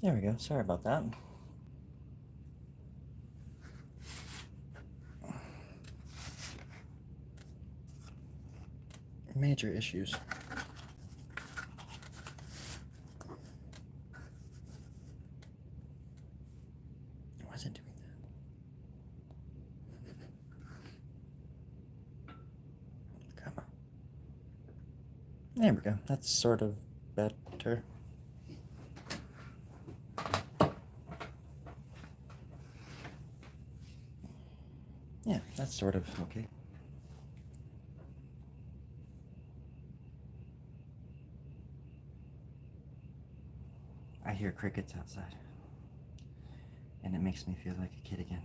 There we go. Sorry about that. Major issues. Why is it doing that? Come on. There we go. That's sort of better. Yeah, that's sort of okay. I hear crickets outside, and it makes me feel like a kid again.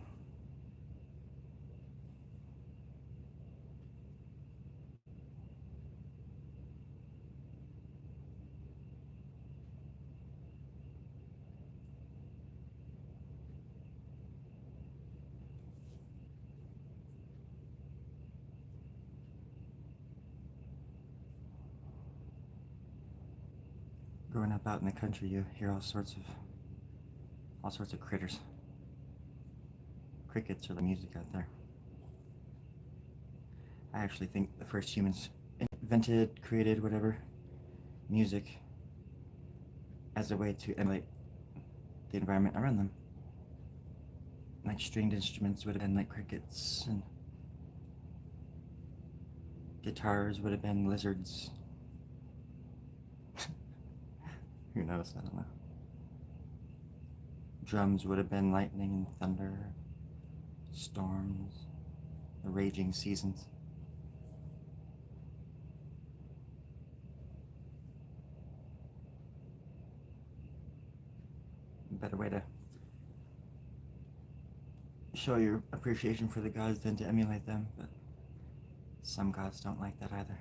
Growing up out in the country, you hear all sorts of critters. Crickets are the music out there. I actually think the first humans invented, created, whatever, music as a way to emulate the environment around them. Like stringed instruments would have been like crickets, and guitars would have been lizards. Who knows? I don't know. Drums would have been lightning and thunder, storms, the raging seasons. A better way to show your appreciation for the gods than to emulate them, but some gods don't like that either.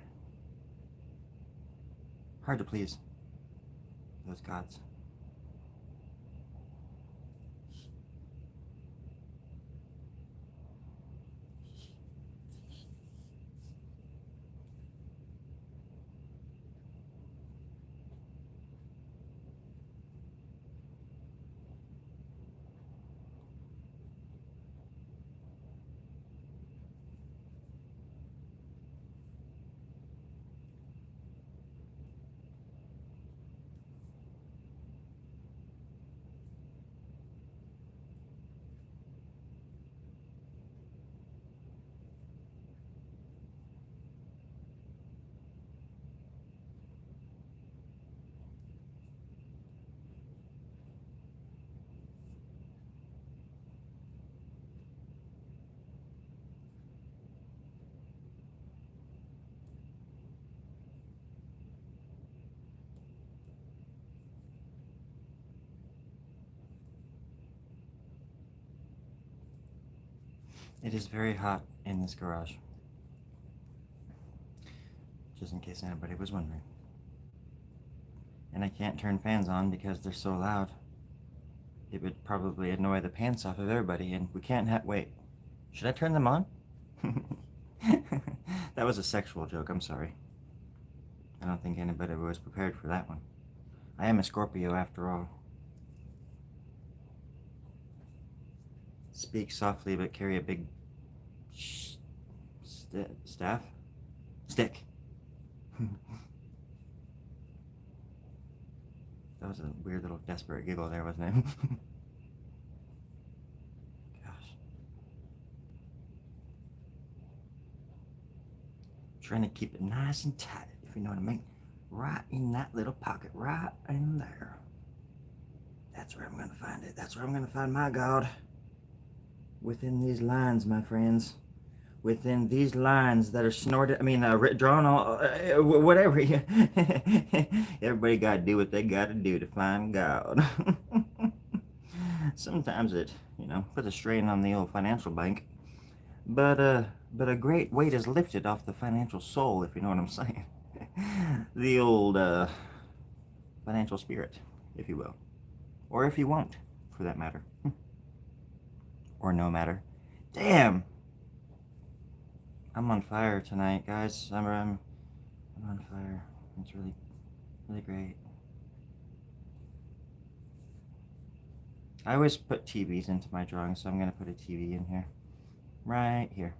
Hard to please those gods. It is very hot in this garage, just in case anybody was wondering. And I can't turn fans on because they're so loud. It would probably annoy the pants off of everybody, and we can't wait. Should I turn them on? That was a sexual joke, I'm sorry. I don't think anybody was prepared for that one. I am a Scorpio after all. Speak softly but carry a big staff? Stick. That was a weird little desperate giggle there, wasn't it? Gosh. Trying to keep it nice and tight, if you know what I mean. Right in that little pocket, right in there. That's where I'm going to find it. That's where I'm going to find my God. Within these lines, my friends. Within these lines that are snorted, drawn all, whatever. Everybody got to do what they got to do to find God. Sometimes it, puts a strain on the old financial bank. But a great weight is lifted off the financial soul, if you know what I'm saying. The old financial spirit, if you will. Or if you won't, for that matter. Or no matter. Damn! I'm on fire tonight, guys. I'm on fire. It's really, really great. I always put TVs into my drawings, so I'm going to put a TV in here. Right here.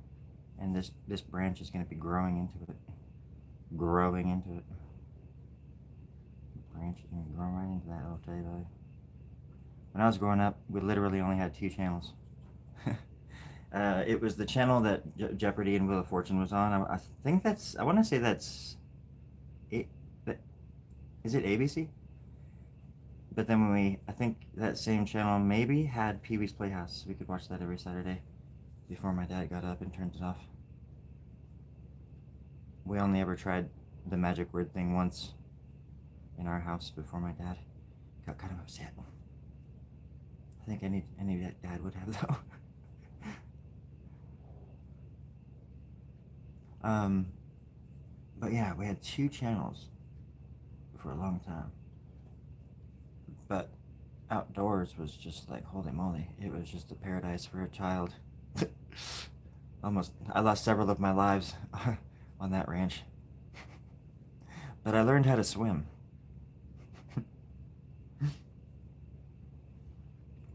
And this branch is going to be growing into it. Growing into it. Branch is going to grow right into that little teddy bear. When I was growing up, we literally only had 2 channels. It was the channel that Jeopardy and Wheel of Fortune was on. I think that's, I want to say that's, is it ABC? But then I think that same channel maybe had Pee Wee's Playhouse. We could watch that every Saturday before my dad got up and turned it off. We only ever tried the magic word thing once in our house before my dad got kind of upset. I think any dad would have though. But yeah, we had 2 channels for a long time. But outdoors was just like, holy moly, it was just a paradise for a child. I lost several of my lives on that ranch. But I learned how to swim.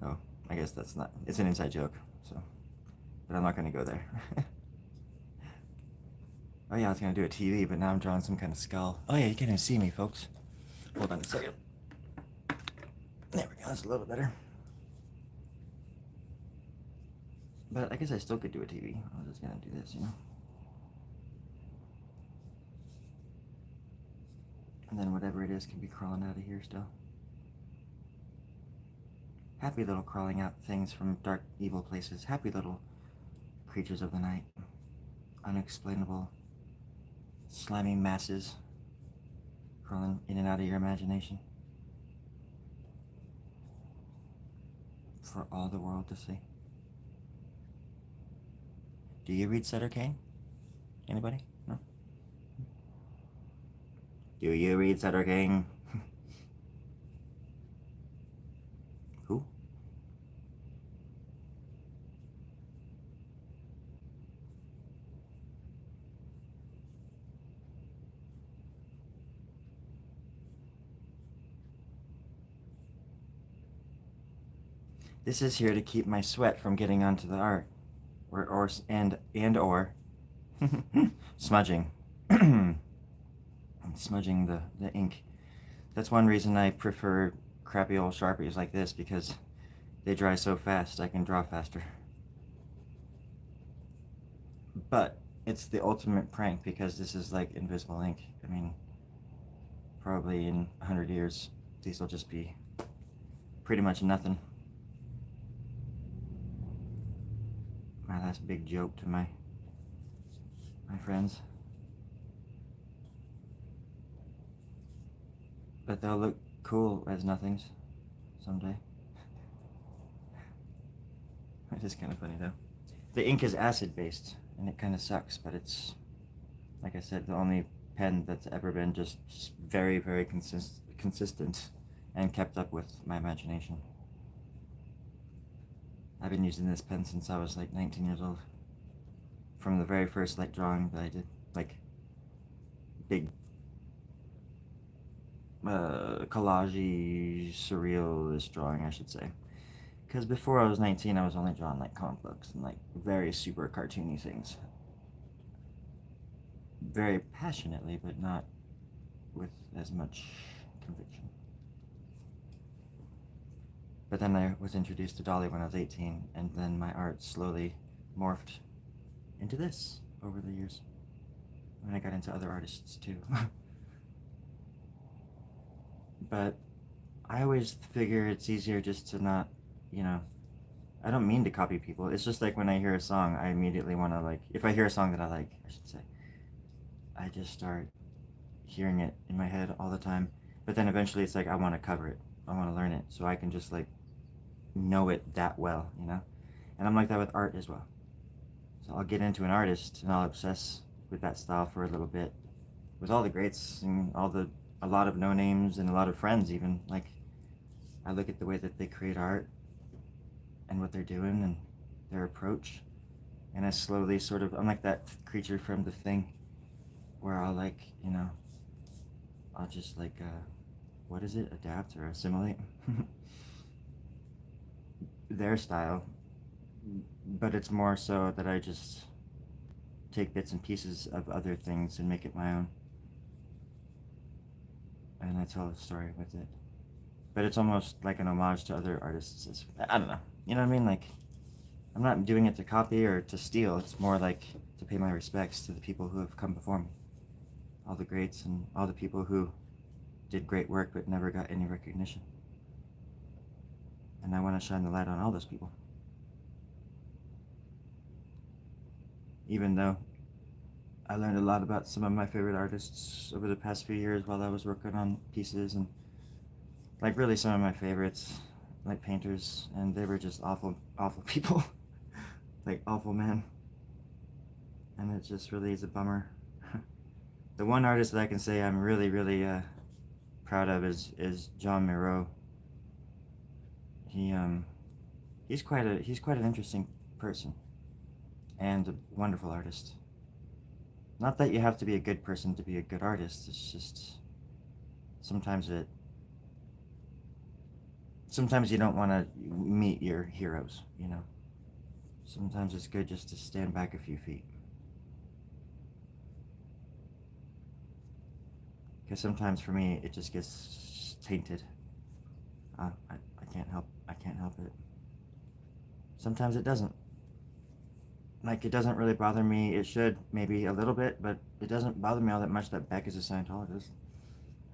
Oh, I guess it's an inside joke, so, but I'm not going to go there. Oh yeah, I was going to do a TV, but now I'm drawing some kind of skull. Oh yeah, you can't even see me, folks. Hold on a second. There we go, that's a little better. But I guess I still could do a TV. I was just going to do this, And then whatever it is can be crawling out of here still. Happy little crawling out things from dark, evil places. Happy little creatures of the night. Unexplainable, slimy masses crawling in and out of your imagination. For all the world to see. Do you read Sutter Kane? Anybody? No? Do you read Sutter Kane? Who? This is here to keep my sweat from getting onto the art, or smudging. Smudging the ink. That's one reason I prefer crappy old Sharpies like this, because they dry so fast I can draw faster. But it's the ultimate prank, because this is like invisible ink. I mean, probably in 100 years these will just be pretty much nothing. My last big joke to my friends. But they'll look cool as nothings someday. It is kind of funny though. The ink is acid based, and it kind of sucks, but it's, like I said, the only pen that's ever been just very, very consistent and kept up with my imagination. I've been using this pen since I was like 19 years old. From the very first like drawing that I did, like big collage surrealist drawing, I should say. Because before I was 19, I was only drawing like comic books and like very super cartoony things. Very passionately, but not with as much conviction. But then I was introduced to Dolly when I was 18, and then my art slowly morphed into this over the years. And I got into other artists too. But I always figure it's easier just to not, I don't mean to copy people. It's just like when I hear a song, I immediately want to like, if I hear a song that I like, I should say, I just start hearing it in my head all the time. But then eventually it's like, I want to cover it. I want to learn it. So I can just like know it that well, And I'm like that with art as well. So I'll get into an artist and I'll obsess with that style for a little bit. With all the greats and a lot of no names and a lot of friends even, like I look at the way that they create art and what they're doing and their approach, and I slowly I'm like that creature from The Thing, where I'll like, I'll just like, what is it? Adapt or assimilate? their style, but it's more so that I just take bits and pieces of other things and make it my own. And I tell a story with it. But it's almost like an homage to other artists. I don't know. You know what I mean? Like, I'm not doing it to copy or to steal. It's more like to pay my respects to the people who have come before me. All the greats and all the people who did great work but never got any recognition. And I want to shine the light on all those people. Even though I learned a lot about some of my favorite artists over the past few years while I was working on pieces, and like really some of my favorites, like painters, and they were just awful people. Like awful men. And it just really is a bummer. The one artist that I can say I'm really proud of is John Miro. He's quite an interesting person and a wonderful artist. Not that you have to be a good person to be a good artist. It's just sometimes you don't want to meet your heroes, you know. Sometimes it's good just to stand back a few feet. Because sometimes for me it just gets tainted. I can't help it. Sometimes it doesn't. Like, it doesn't really bother me. It should, maybe a little bit, but it doesn't bother me all that much that Beck is a Scientologist.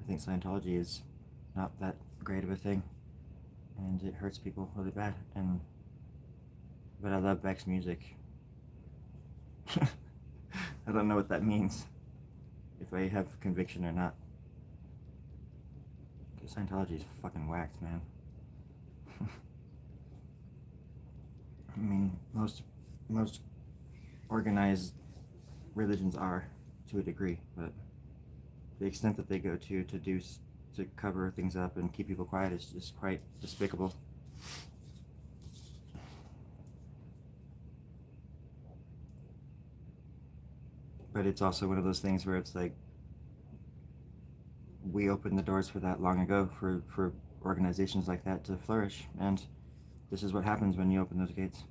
I think Scientology is not that great of a thing, and it hurts people really bad. But I love Beck's music. I don't know what that means, if I have conviction or not. Because Scientology is fucking whacked, man. I mean, most organized religions are, to a degree, but the extent that they go to cover things up and keep people quiet is just quite despicable. But it's also one of those things where it's like, we opened the doors for that long ago for organizations like that to flourish, and this is what happens when you open those gates.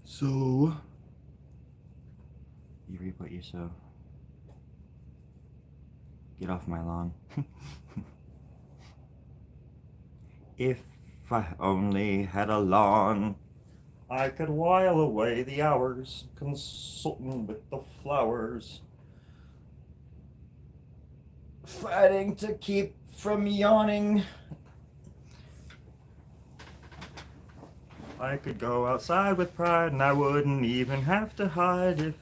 So you reap what you sow. Get off my lawn. If I only had a lawn, I could while away the hours consulting with the flowers, fighting to keep from yawning. I could go outside with pride and I wouldn't even have to hide if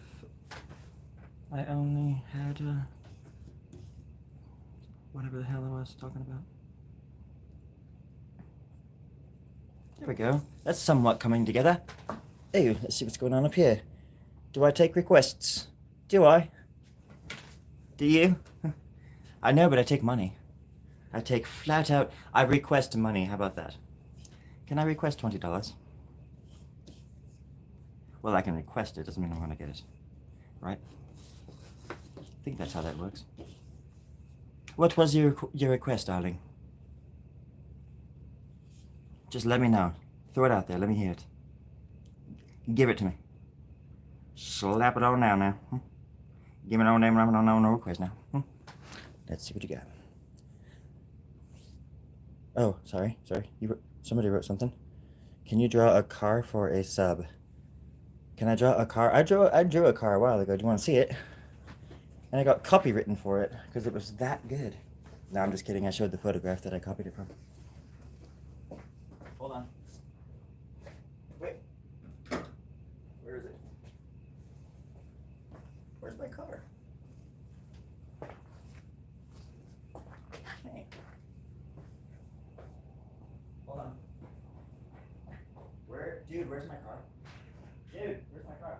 I only had whatever the hell I was talking about. There we go. That's somewhat coming together. Oh, let's see what's going on up here. Do I take requests? Do I? Do you? I know, but I take money. I take flat out, I request money. How about that? Can I request $20? Well, I can request it, doesn't mean I'm gonna get it. Right? I think that's how that works. What was your request, darling? Just let me know. Throw it out there, let me hear it. Give it to me. Slap it on down now. Give me no name, no request now. Let's see what you got. Oh, sorry. Somebody wrote something. Can you draw a car for a sub? Can I draw a car? I drew a car a while ago. Do you want to see it? And I got copywritten for it because it was that good. No, I'm just kidding. I showed the photograph that I copied it from. Hold on. Wait. Where is it? Where's my car? Hey. Hold on. Dude, where's my car? Dude, where's my car?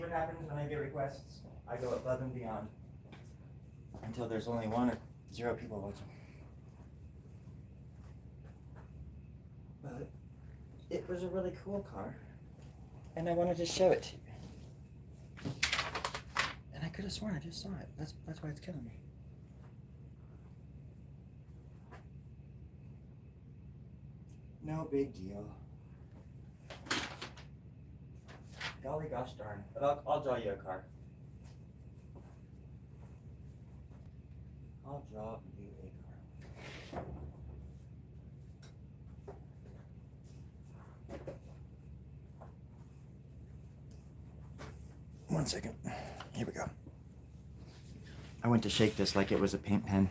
what happens when I get requests. I go above and beyond until there's only 1 or 0 people watching. But it was a really cool car, and I wanted to show it to you. And I could have sworn I just saw it. That's why it's killing me. No big deal. Golly gosh darn. But I'll draw you a car. I'll draw you a car. One second. Here we go. I went to shake this like it was a paint pen.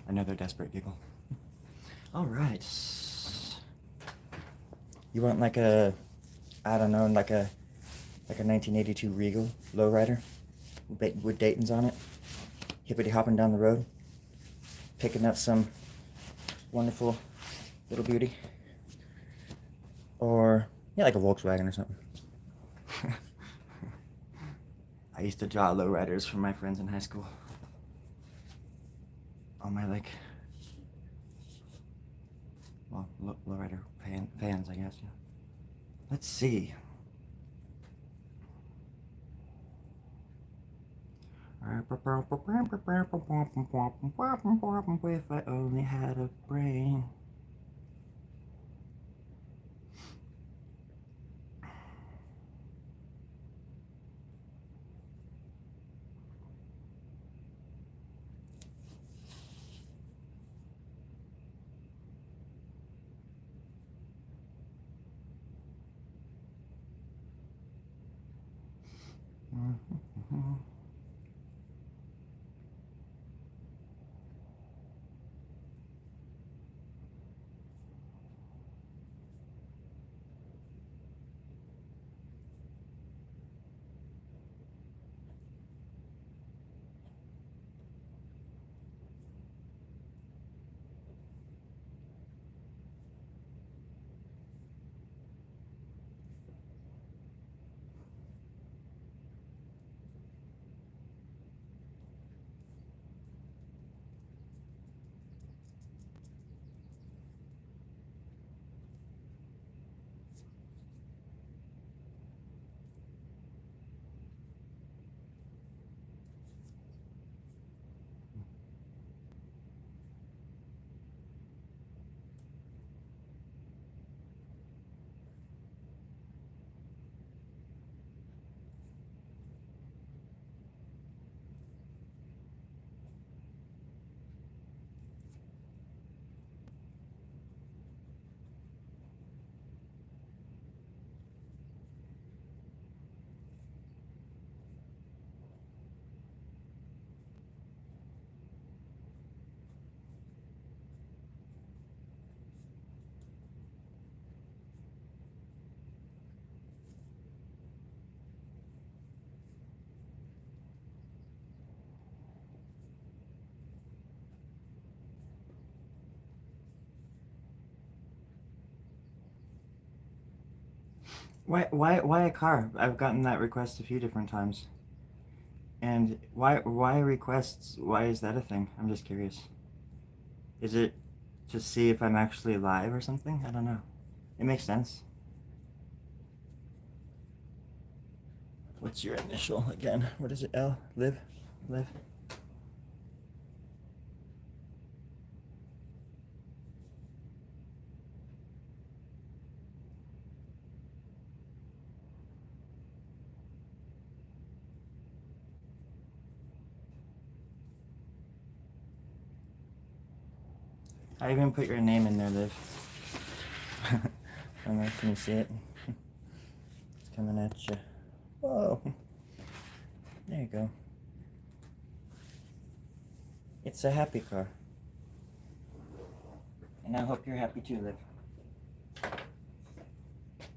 Another desperate giggle. All right. You want like a, I don't know, like a 1982 Regal lowrider with Dayton's on it, hippity hopping down the road, picking up some wonderful little beauty, or yeah, like a Volkswagen or something. I used to draw lowriders for my friends in high school. All my lowrider fans, I guess. Yeah. Let's see. If I only had a brain. Why a car? I've gotten that request a few different times. And why requests? Why is that a thing? I'm just curious. Is it to see if I'm actually live or something? I don't know. It makes sense. What's your initial again? What is it? L? Live? Live? I even put your name in there, Liv. I don't know, can you see it? It's coming at you. Whoa. There you go. It's a happy car. And I hope you're happy too, Liv.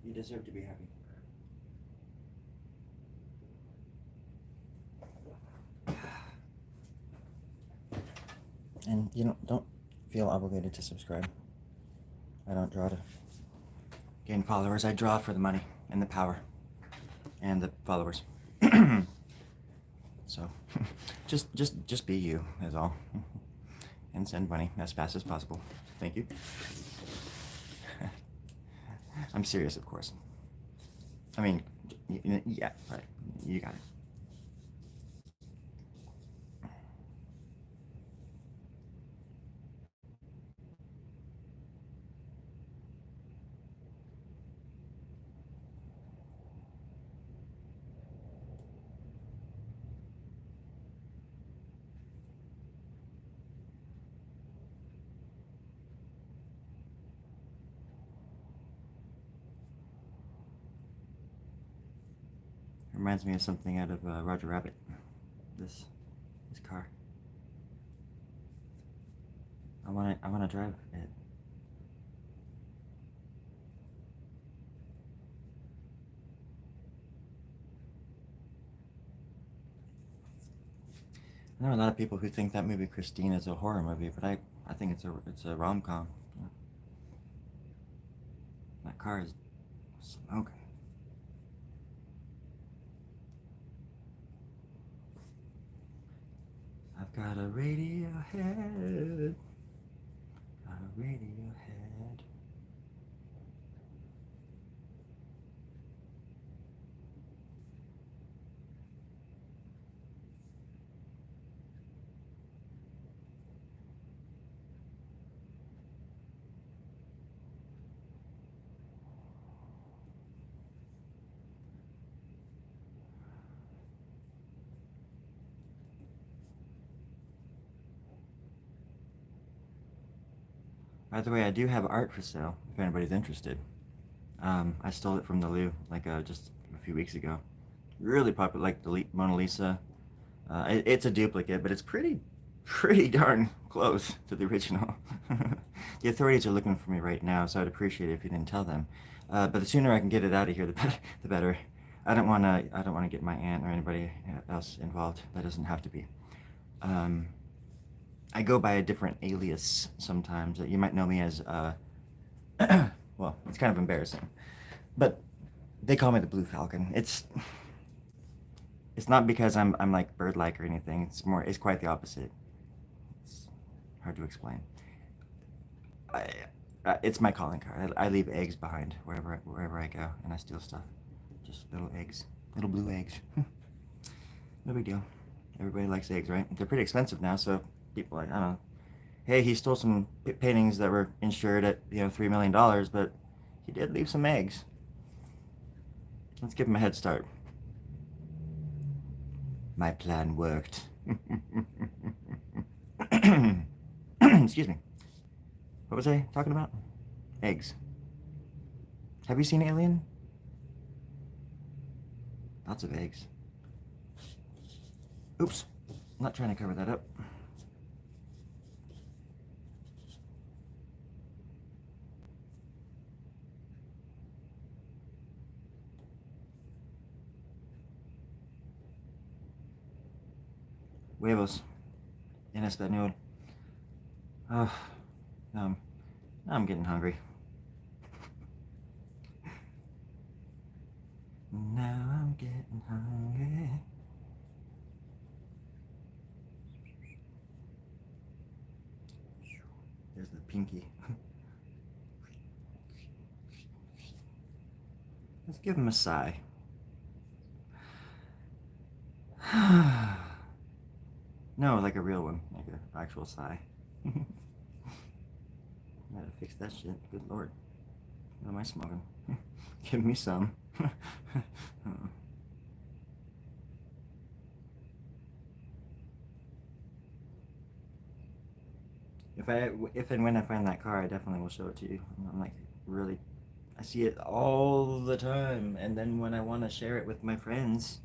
You deserve to be happy. And you don't feel obligated to subscribe. I don't draw to gain followers. I draw for the money and the power and the followers. So just be you is all. And send money as fast as possible. Thank you. I'm serious, of course. I mean, yeah, right. You got it. Reminds me of something out of Roger Rabbit. This car. I wanna drive it. I know a lot of people who think that movie Christine is a horror movie, but I think it's a rom-com. Yeah. That car is smoking. I've got a radio head. Got a radio head. By the way, I do have art for sale if anybody's interested. I stole it from the Louvre like just a few weeks ago. Really popular, like the Mona Lisa. It's a duplicate, but it's pretty darn close to the original. The authorities are looking for me right now, so I'd appreciate it if you didn't tell them. But the sooner I can get it out of here, the better. I don't wanna get my aunt or anybody else involved. That doesn't have to be. I go by a different alias sometimes. You might know me as well, it's kind of embarrassing, but they call me the Blue Falcon. It's not because I'm like bird-like or anything. It's quite the opposite. It's hard to explain. I, it's my calling card. I leave eggs behind wherever I go, and I steal stuff. Just little eggs, little blue eggs. No big deal. Everybody likes eggs, right? They're pretty expensive now, so people like, I don't know. Hey, he stole some paintings that were insured at $3 million, but he did leave some eggs. Let's give him a head start. My plan worked. Excuse me. What was I talking about? Eggs. Have you seen Alien? Lots of eggs. Oops. I'm not trying to cover that up. Huevos en español. Oh, now I'm getting hungry. Now I'm getting hungry. There's the pinky. Let's give him a sigh. No, like a real one, like an actual sigh. Gotta fix that shit. Good lord. What am I smoking? Give me some. If and when I find that car, I definitely will show it to you. I'm like really, I see it all the time, and then when I want to share it with my friends,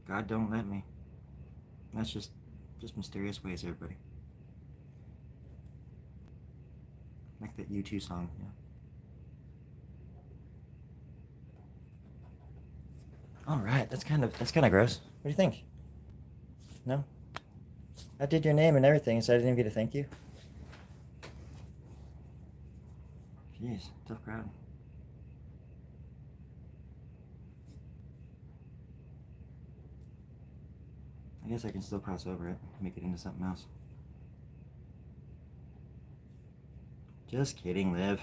God don't let me. That's just mysterious ways, everybody. Like that U2 song, yeah. All right, that's kind of gross. What do you think? No, I did your name and everything, so I didn't even get to thank you. Jeez, tough crowd. I guess I can still cross over it, make it into something else. Just kidding, Liv.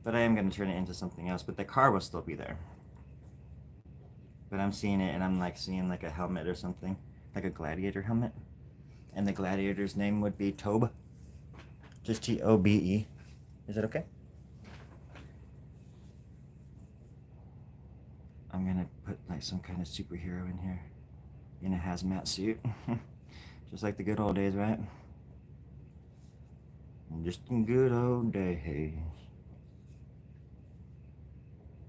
But I am going to turn it into something else, but the car will still be there. But I'm seeing it, and I'm like seeing like a helmet or something, like a gladiator helmet. And the gladiator's name would be Tobe. Just Tobe. Is that okay? I'm going to put like some kind of superhero in here, in a hazmat suit. Just like the good old days, right? Just in good old days.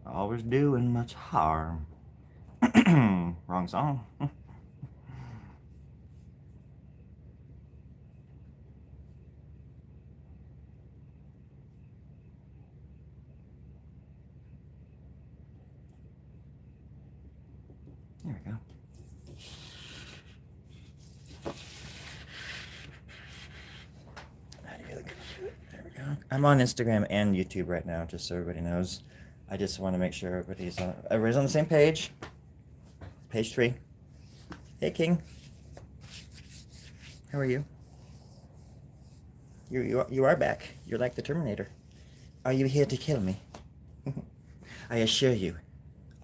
Always doing much harm. Wrong song. There we go. There we go. I'm on Instagram and YouTube right now, just so everybody knows. I just want to make sure everybody's on the same page. Page 3. Hey, King. How are you? You are back. You're like the Terminator. Are you here to kill me? I assure you,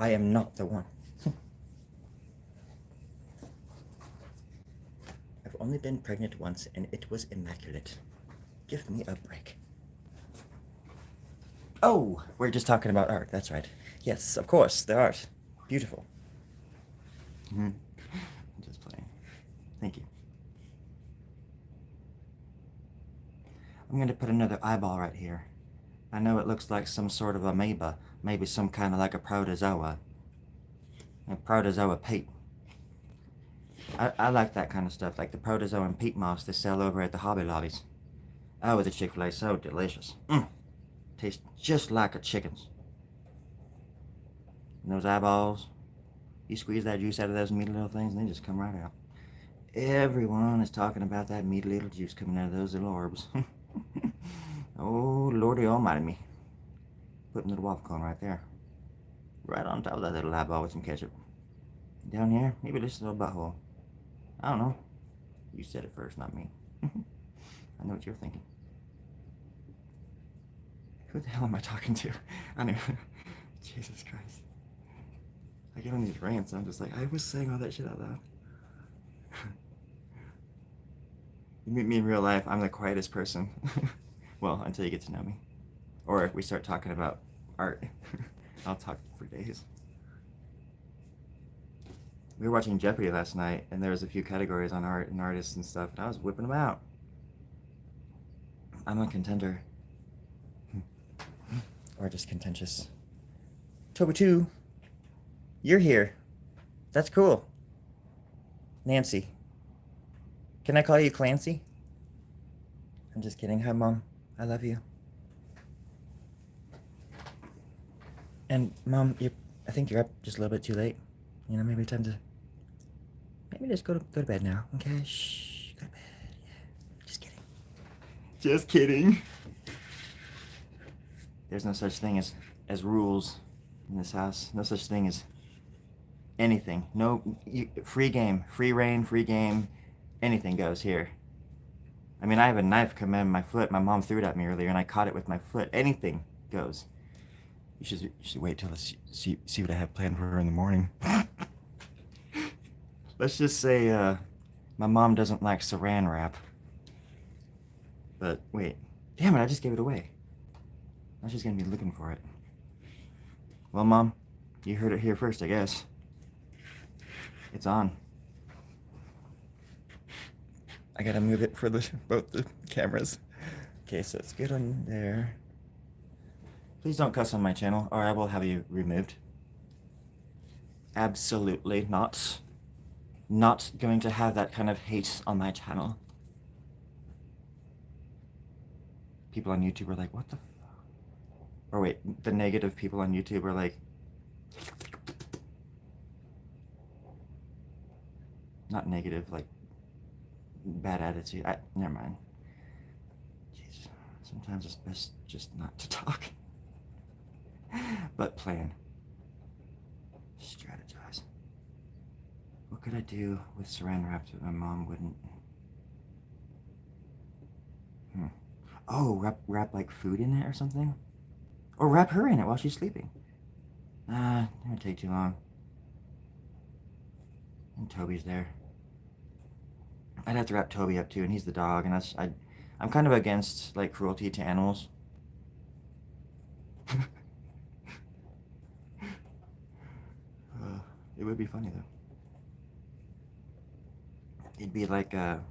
I am not the one. I've only been pregnant once, and it was immaculate. Give me a break. Oh, we're just talking about art. That's right. Yes, of course, the art. Beautiful. I'm just playing. Thank you. I'm going to put another eyeball right here. I know it looks like some sort of amoeba, maybe some kind of like a protozoa. A protozoa peat. I like that kind of stuff, like the protozoa and peat moss they sell over at the Hobby Lobbies. Oh, the Chick-fil-A, so delicious. Tastes just like a chicken's. And those eyeballs, you squeeze that juice out of those meaty little things and they just come right out. Everyone is talking about that meaty little juice coming out of those little orbs. Oh, Lordy almighty me. Putting a little waffle cone right there. Right on top of that little eyeball with some ketchup. Down here, maybe just a little butthole. I don't know. You said it first, not me. I know what you're thinking. Who the hell am I talking to? I don't even... Jesus Christ. I get on these rants and I'm just like, I was saying all that shit out loud. You meet me in real life, I'm the quietest person. Well, until you get to know me. Or if we start talking about art, I'll talk for days. We were watching Jeopardy last night, and there was a few categories on art and artists and stuff, and I was whipping them out. I'm a contender. Or just contentious. Toby 2, you're here. That's cool. Nancy. Can I call you Clancy? I'm just kidding. Hi, Mom. I love you. And Mom, I think you're up just a little bit too late. You know, maybe time to... Maybe just go to bed now, okay? Shh, go to bed. Yeah, just kidding. Just kidding. There's no such thing as rules in this house. No such thing as anything. No, free game, free reign, free game. Anything goes here. I mean, I have a knife come in my foot. My mom threw it at me earlier, and I caught it with my foot. Anything goes. You should wait till see what I have planned for her in the morning. Let's just say my mom doesn't like saran wrap. But wait, damn it! I just gave it away. Now she's gonna be looking for it. Well, Mom, you heard it here first, I guess. It's on. I gotta move it for both the cameras. Okay, so it's good on there. Please don't cuss on my channel, or I will have you removed. Absolutely not. Not going to have that kind of hate on my channel. People on YouTube are like, what the fuck? Or wait, the negative people on YouTube are like... Not negative, like... Bad attitude. Never mind. Jesus. Sometimes it's best just not to talk, but plan, strategize. What could I do with saran wrap that my mom wouldn't? Oh, wrap like food in it or something? Or wrap her in it while she's sleeping. That would take too long. And Toby's there. I'd have to wrap Toby up too, and he's the dog, and I'm kind of against like cruelty to animals. It would be funny though. It'd be like that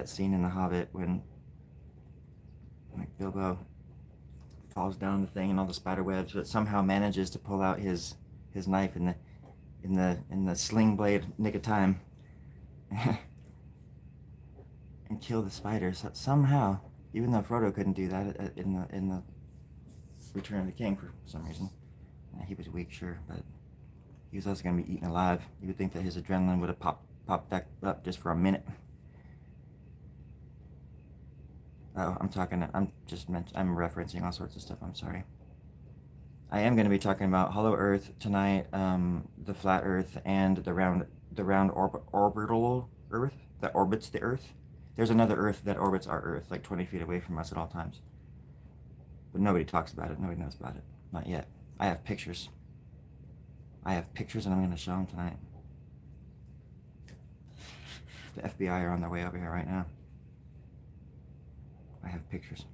scene in The Hobbit when like Bilbo falls down the thing and all the spider webs, but somehow manages to pull out his knife in the sling blade nick of time and kill the spiders somehow. Even though Frodo couldn't do that in the Return of the King for some reason. He was weak, sure, but he was also going to be eaten alive. You would think that his adrenaline would have popped back up just for a minute. Oh, I'm referencing all sorts of stuff. I'm sorry. I am going to be talking about Hollow Earth tonight, the flat Earth, and the round orbital Earth that orbits the Earth. There's another Earth that orbits our Earth, like 20 feet away from us at all times. But nobody talks about it. Nobody knows about it. Not yet. I have pictures. And I'm going to show them tonight. The FBI are on their way over here right now. I have pictures.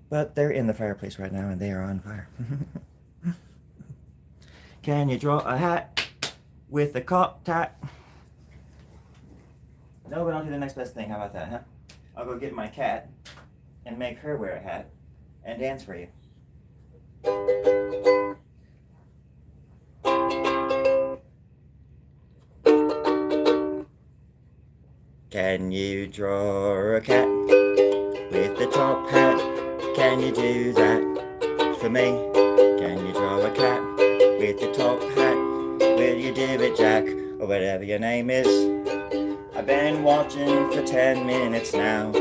But they're in the fireplace right now, and they are on fire. Can you draw a hat with a cock tie? No, but I'll do the next best thing. How about that, huh? I'll go get my cat and make her wear a hat and dance for you. Can you draw a cat with a top hat? Can you do that for me? Can you draw a cat with a top hat? Will you do it, Jack, or whatever your name is? I've been watching for 10 minutes now.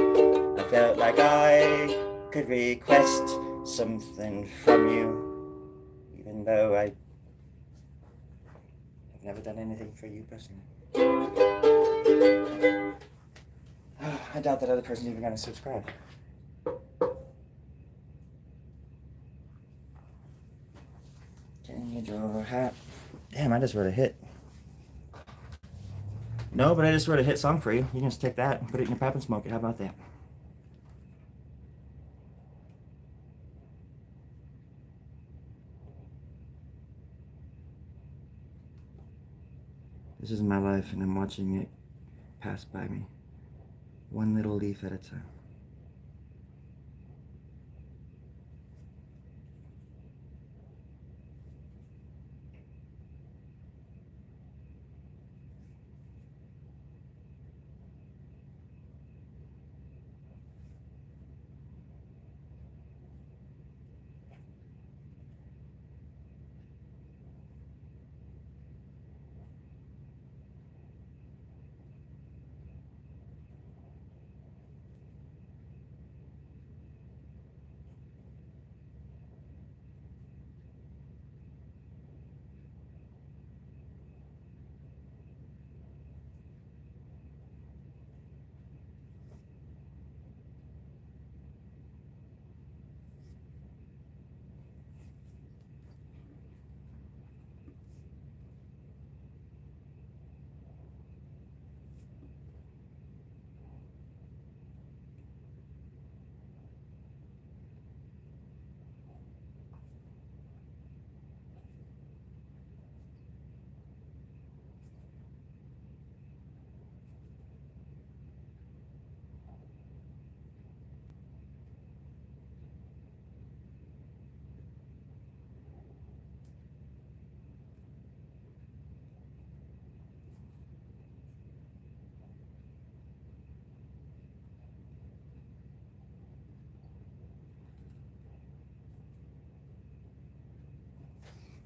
I felt like I could request something from you, even though I've never done anything for you personally. I doubt that other person's even gonna subscribe. Can you draw a hat? Damn, I just wrote a hit. No, but I just wrote a hit song for you. You can just take that and put it in your pipe and smoke it. How about that? This is my life, and I'm watching it pass by me, one little leaf at a time.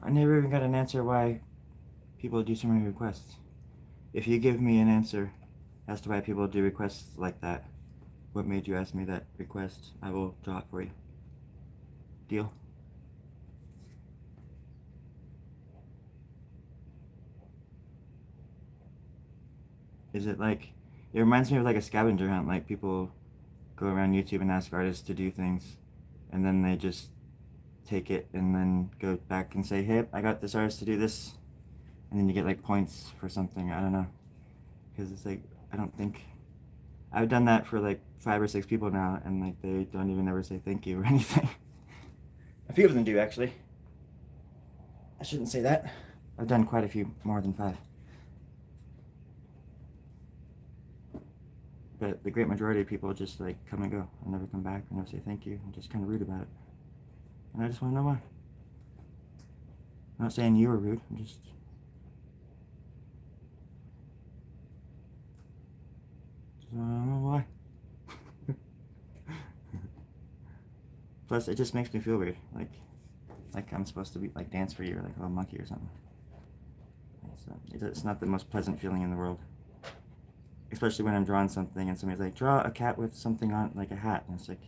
I never even got an answer why people do so many requests. If you give me an answer as to why people do requests like that. What made you ask me that request? I will draw it for you. Deal? Is it like, it reminds me of like a scavenger hunt, like people go around YouTube and ask artists to do things, and then they just take it and then go back and say, hey, I got this artist to do this, and then you get like points for something. I don't know, because it's like, I don't think, I've done that for like 5 or 6 people now, and like they don't even ever say thank you or anything. A few of them do, actually. I shouldn't say that. I've done quite a few, more than 5. But the great majority of people just like come and go and never come back or never say thank you and just kind of rude about it. And I just want to know why. I'm not saying you were rude, I'm just want to know why. Plus, it just makes me feel weird, like I'm supposed to be like dance for you or like a little monkey or something. It's not the most pleasant feeling in the world. Especially when I'm drawing something and somebody's like, draw a cat with something on, like a hat. And it's like,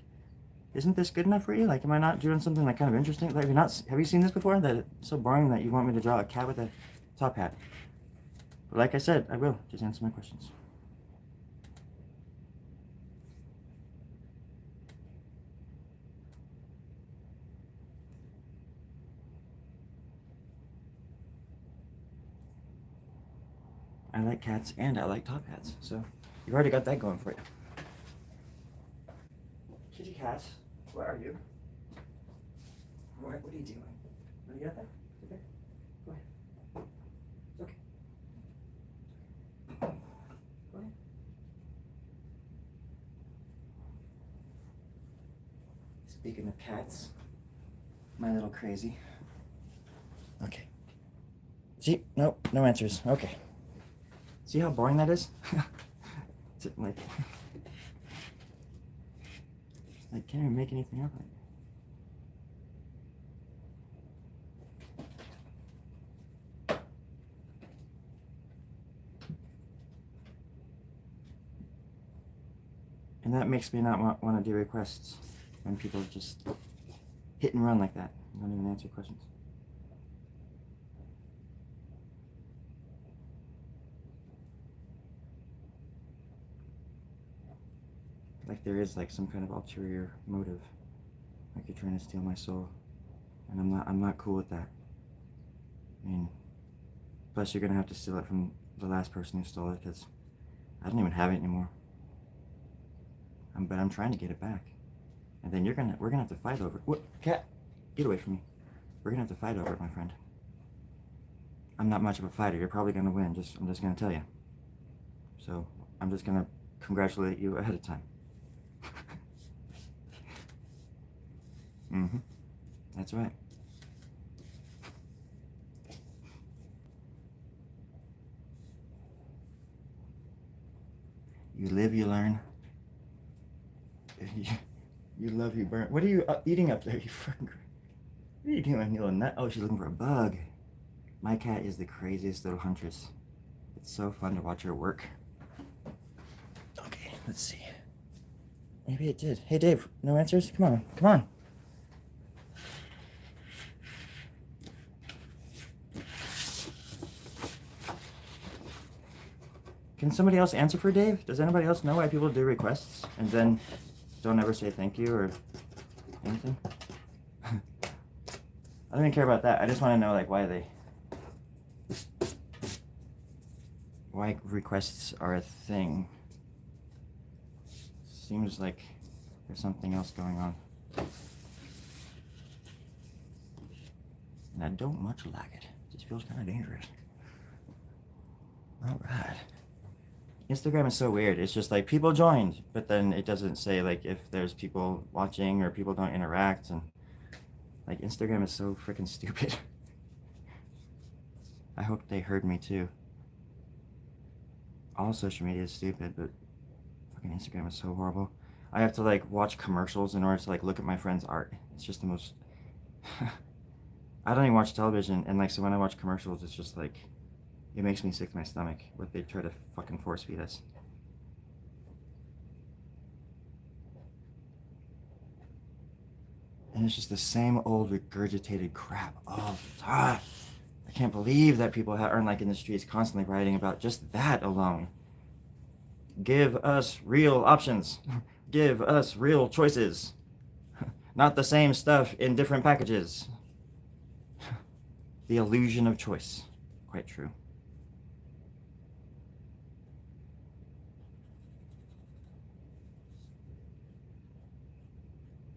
isn't this good enough for you? Like, am I not doing something like kind of interesting? Like, have you seen this before? That it's so boring that you want me to draw a cat with a top hat. But like I said, I will. Just answer my questions. I like cats and I like top hats, so you've already got that going for you. Kitty cat, where are you? What are you doing? Are you out there? Okay. Go ahead. It's okay. Go ahead. Speaking of cats, my little crazy. Okay. See? Nope, no answers. Okay. See how boring that is? like can't even make anything up. And that makes me not want to do requests when people just hit and run like that and don't even answer questions. Like there is like some kind of ulterior motive, like you're trying to steal my soul, and I'm not cool with that. I mean, plus you're gonna have to steal it from the last person who stole it, because I don't even have it anymore. But I'm trying to get it back, and then we're gonna have to fight over it. What, cat? Get away from me. We're gonna have to fight over it, my friend. I'm not much of a fighter. You're probably gonna win. I'm just gonna tell you. So I'm just gonna congratulate you ahead of time. Mm-hmm. That's right. You live, you learn. You love, you burn. What are you eating up there? You fucking. What are you doing, you little nut? Oh, she's looking for a bug. My cat is the craziest little huntress. It's so fun to watch her work. Okay, let's see. Maybe it did. Hey, Dave, no answers? Come on, come on. Can somebody else answer for Dave? Does anybody else know why people do requests and then don't ever say thank you or anything? I don't even care about that. I just want to know like why requests are a thing. Seems like there's something else going on. And I don't much like it. It just feels kind of dangerous. Alright. Instagram is so weird. It's just like people joined, but then it doesn't say like if there's people watching or people don't interact, and like Instagram is so freaking stupid. I hope they heard me too. All social media is stupid, but fucking Instagram is so horrible. I have to like watch commercials in order to like look at my friend's art. It's just the most I don't even watch television, and like so when I watch commercials it's just like it makes me sick to my stomach what they try to fucking force feed us. And it's just the same old regurgitated crap all the time. I can't believe that people aren't like in the streets constantly writing about just that alone. Give us real options. Give us real choices. Not the same stuff in different packages. The illusion of choice. Quite true.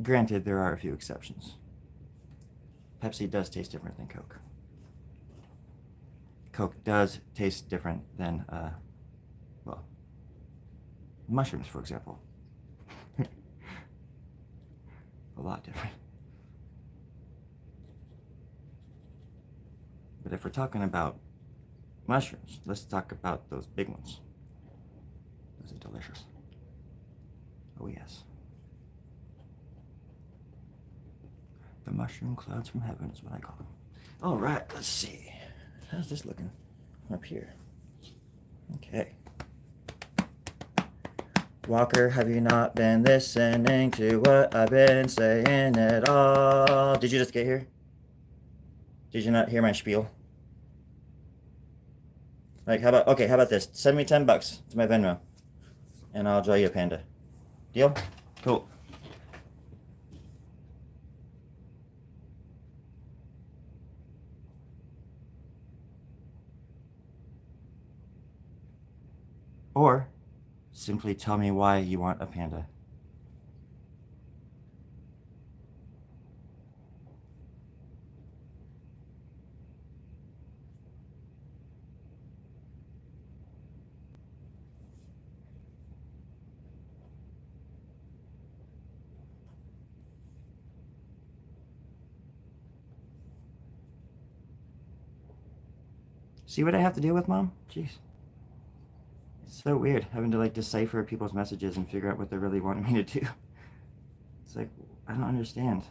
Granted, there are a few exceptions. Pepsi does taste different than Coke. Coke does taste different than, well, mushrooms, for example. A lot different. But if we're talking about mushrooms, let's talk about those big ones. Those are delicious. Oh, yes. The mushroom clouds from heaven is what I call them. All right, let's see. How's this looking up here? Okay. Walker, have you not been listening to what I've been saying at all? Did you just get here? Did you not hear my spiel? Like, how about this? Send me $10 to my Venmo, and I'll draw you a panda. Deal? Cool. Or simply tell me why you want a panda. See what I have to deal with, Mom? Jeez. It's so weird having to like decipher people's messages and figure out what they're really wanting me to do. It's like, I don't understand.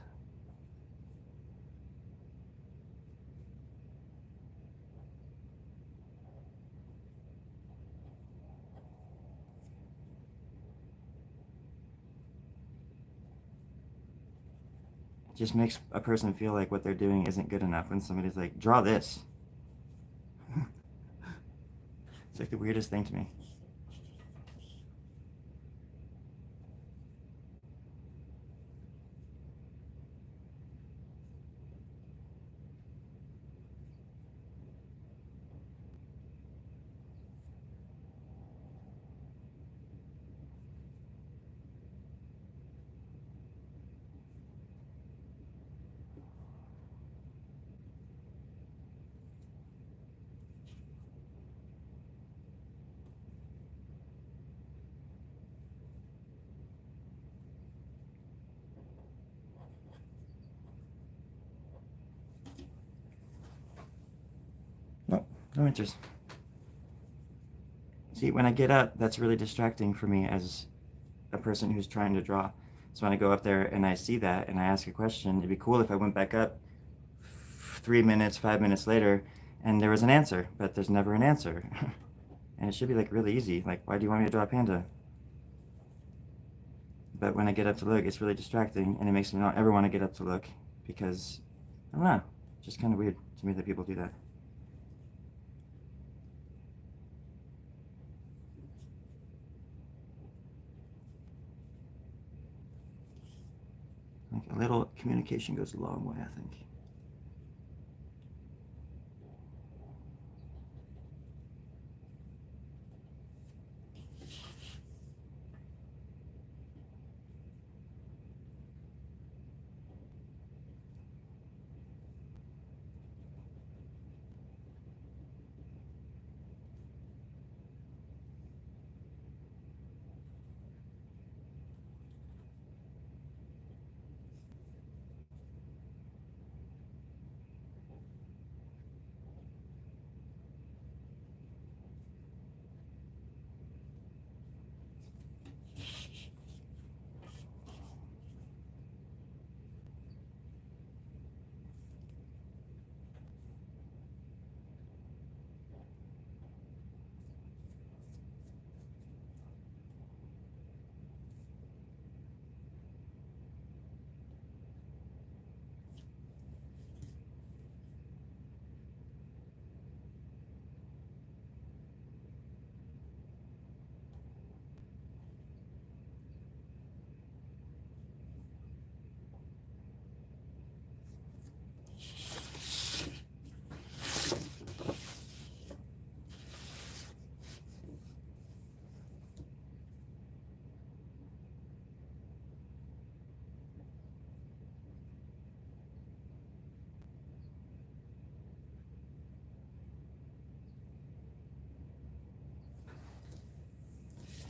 It just makes a person feel like what they're doing isn't good enough when somebody's like, draw this. It's like the weirdest thing to me. Nope, no interest. See, when I get up, that's really distracting for me as a person who's trying to draw. So when I go up there and I see that and I ask a question, it'd be cool if I went back up 3 minutes, 5 minutes later, and there was an answer, but there's never an answer. And it should be like really easy. Like, why do you want me to draw a panda? But when I get up to look, it's really distracting, and it makes me not ever want to get up to look because, I don't know, it's just kind of weird to me that people do that. Like a little communication goes a long way, I think.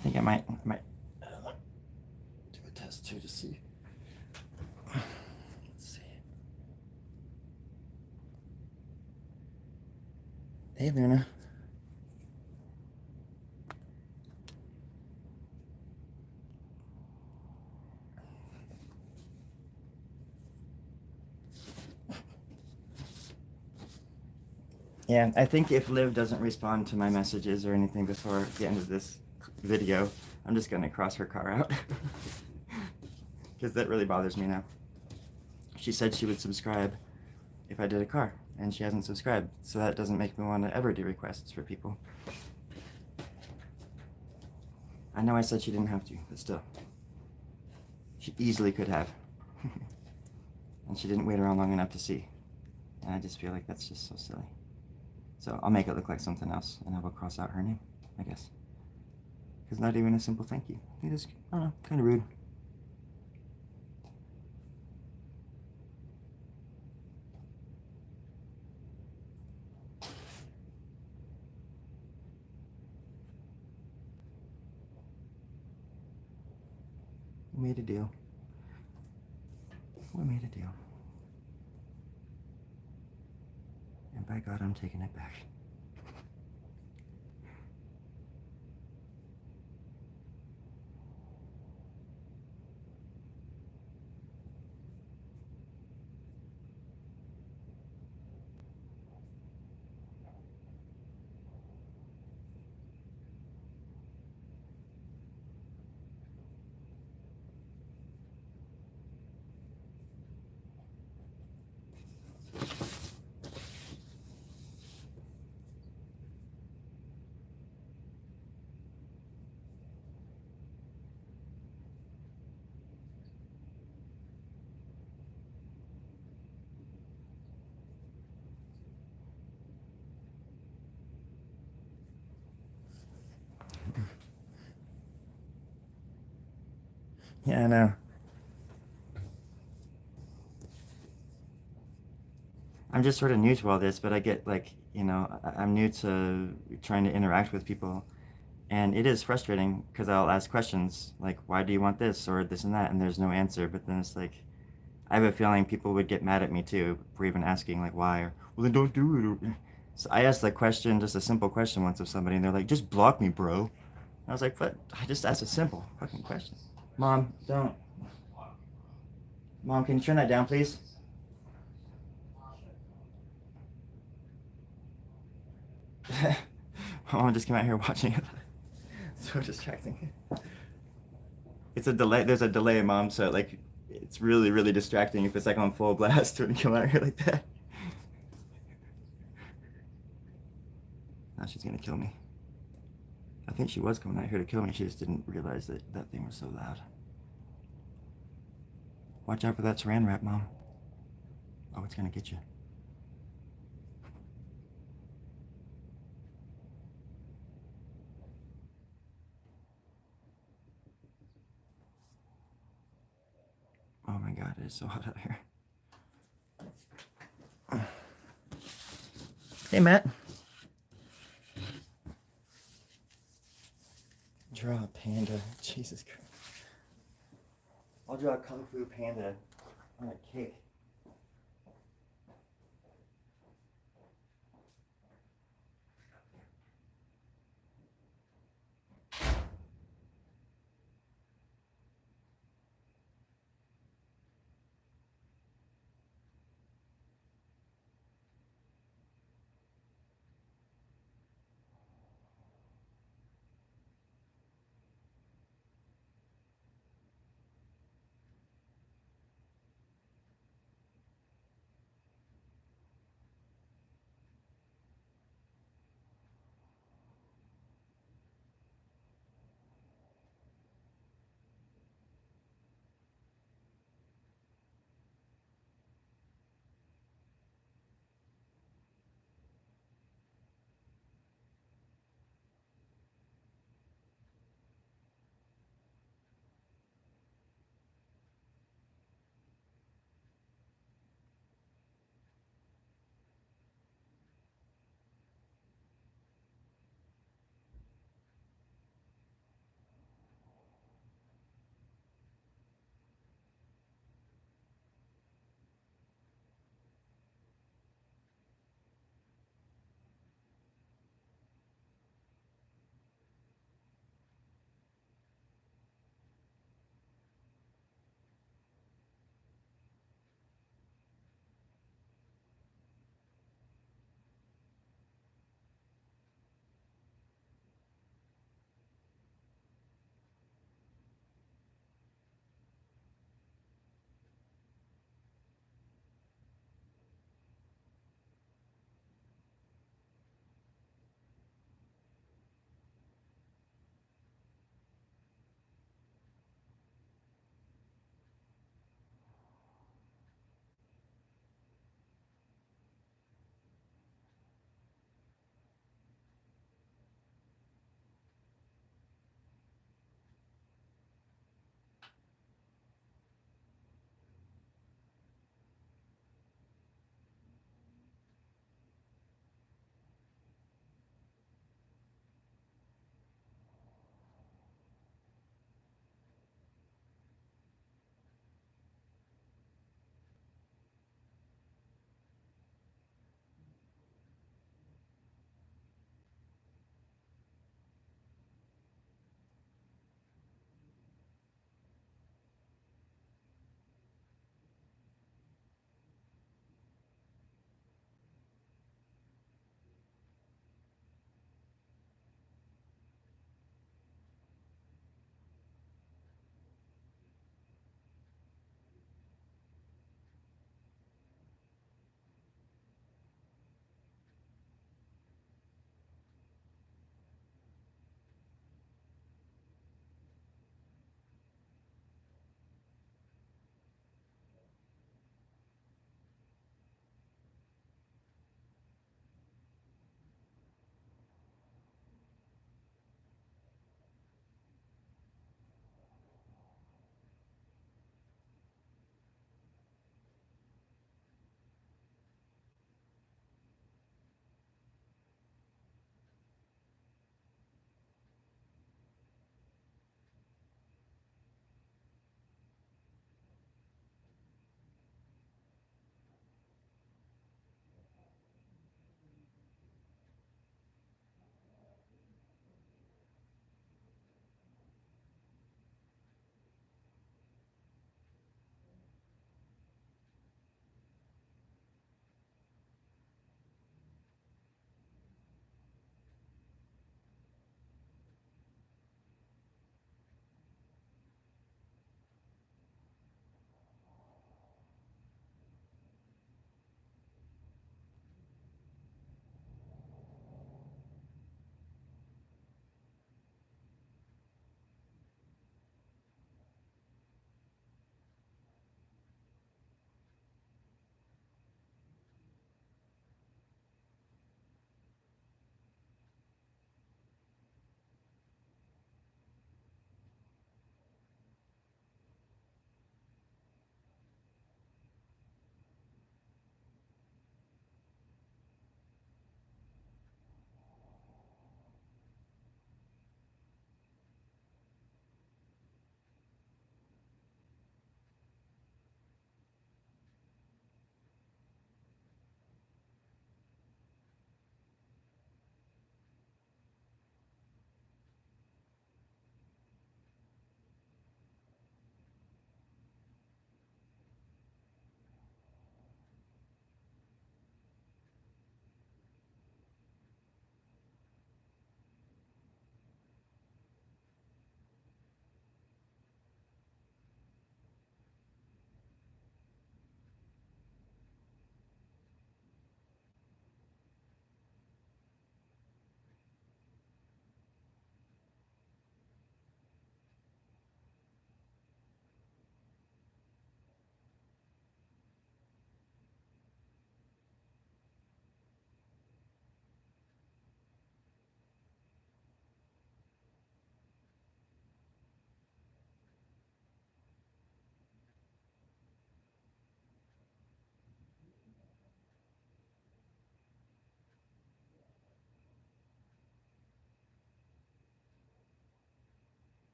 I think I might do a test too to see. Let's see. Hey, Luna. Yeah, I think if Liv doesn't respond to my messages or anything before the end of this video, I'm just gonna cross her car out. Because that really bothers me now. She said she would subscribe if I did a car, and she hasn't subscribed, so that doesn't make me want to ever do requests for people. I know I said she didn't have to, but still. She easily could have. And she didn't wait around long enough to see. And I just feel like that's just so silly. So I'll make it look like something else, and I will cross out her name, I guess. Because not even a simple thank you. It is, I don't know, kind of rude. We made a deal. We made a deal. And by God, I'm taking it back. Yeah, I know. I'm just sort of new to all this, but I get like, I'm new to trying to interact with people. And it is frustrating because I'll ask questions like, why do you want this or this and that? And there's no answer. But then it's like, I have a feeling people would get mad at me too for even asking like why or, well, then don't do it. So I asked a question, just a simple question once of somebody, and they're like, just block me, bro. And I was like, but I just asked a simple fucking question. Mom, don't. Mom, can you turn that down, please? Mom just came out here watching it. So distracting. It's a delay. There's a delay, Mom. So like, it's really, really distracting if it's like on full blast when you come out here like that. Now she's gonna kill me. I think she was coming out here to kill me. She just didn't realize that that thing was so loud. Watch out for that saran wrap, Mom. Oh, it's gonna get you. Oh my God, it is so hot out here. Hey, Matt. Draw a panda. Jesus Christ. I'll draw a Kung Fu panda on a cake.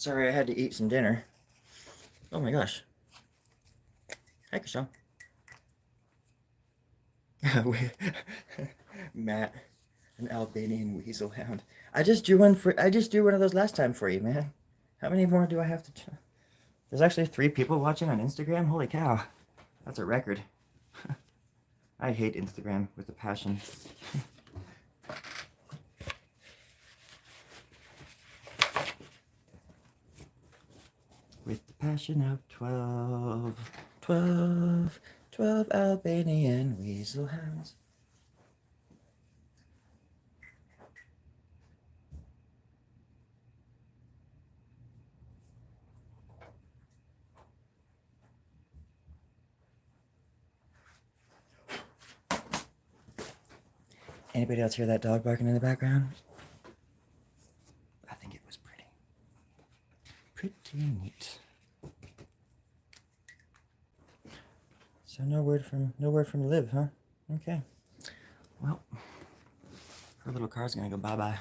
Sorry, I had to eat some dinner. Oh my gosh. Hi, Chriselle. Matt, an Albanian weasel hound. I just drew one of those last time for you, man. How many more do I have to try? There's actually 3 people watching on Instagram. Holy cow. That's a record. I hate Instagram with a passion. With the passion of 12, 12, 12 Albanian weasel hounds. Anybody else hear that dog barking in the background? I think it was pretty. Pretty neat. So no word from Liv, huh? Okay. Well, her little car's gonna go bye-bye.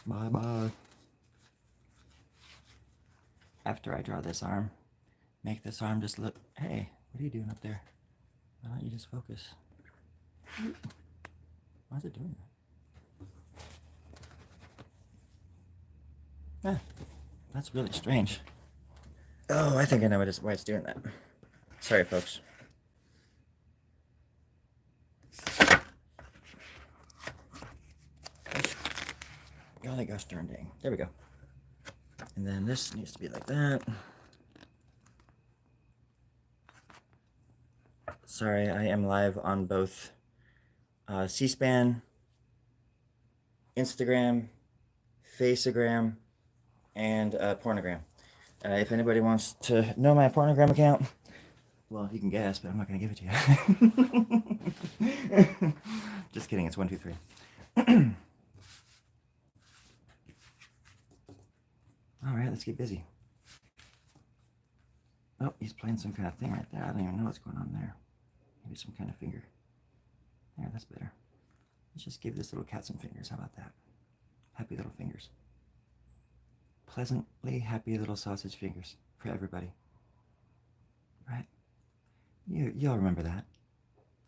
Bye-bye. After I draw this arm, make this arm just look. Hey, what are you doing up there? Why don't you just focus? Why is it doing that? Ah, that's really strange. Oh, I think I know why it's doing that. Sorry, folks. Golly gosh darn dang. There we go. And then this needs to be like that. Sorry, I am live on both C-SPAN, Instagram, Faceagram, and Pornogram. If anybody wants to know my Pornogram account, well, you can guess, but I'm not going to give it to you. Just kidding, it's 123. Alright, let's get busy. Oh, he's playing some kind of thing right there. I don't even know what's going on there. Maybe some kind of finger. There, that's better. Let's just give this little cat some fingers. How about that? Happy little fingers. Pleasantly happy little sausage fingers for everybody. Right? Y'all remember that?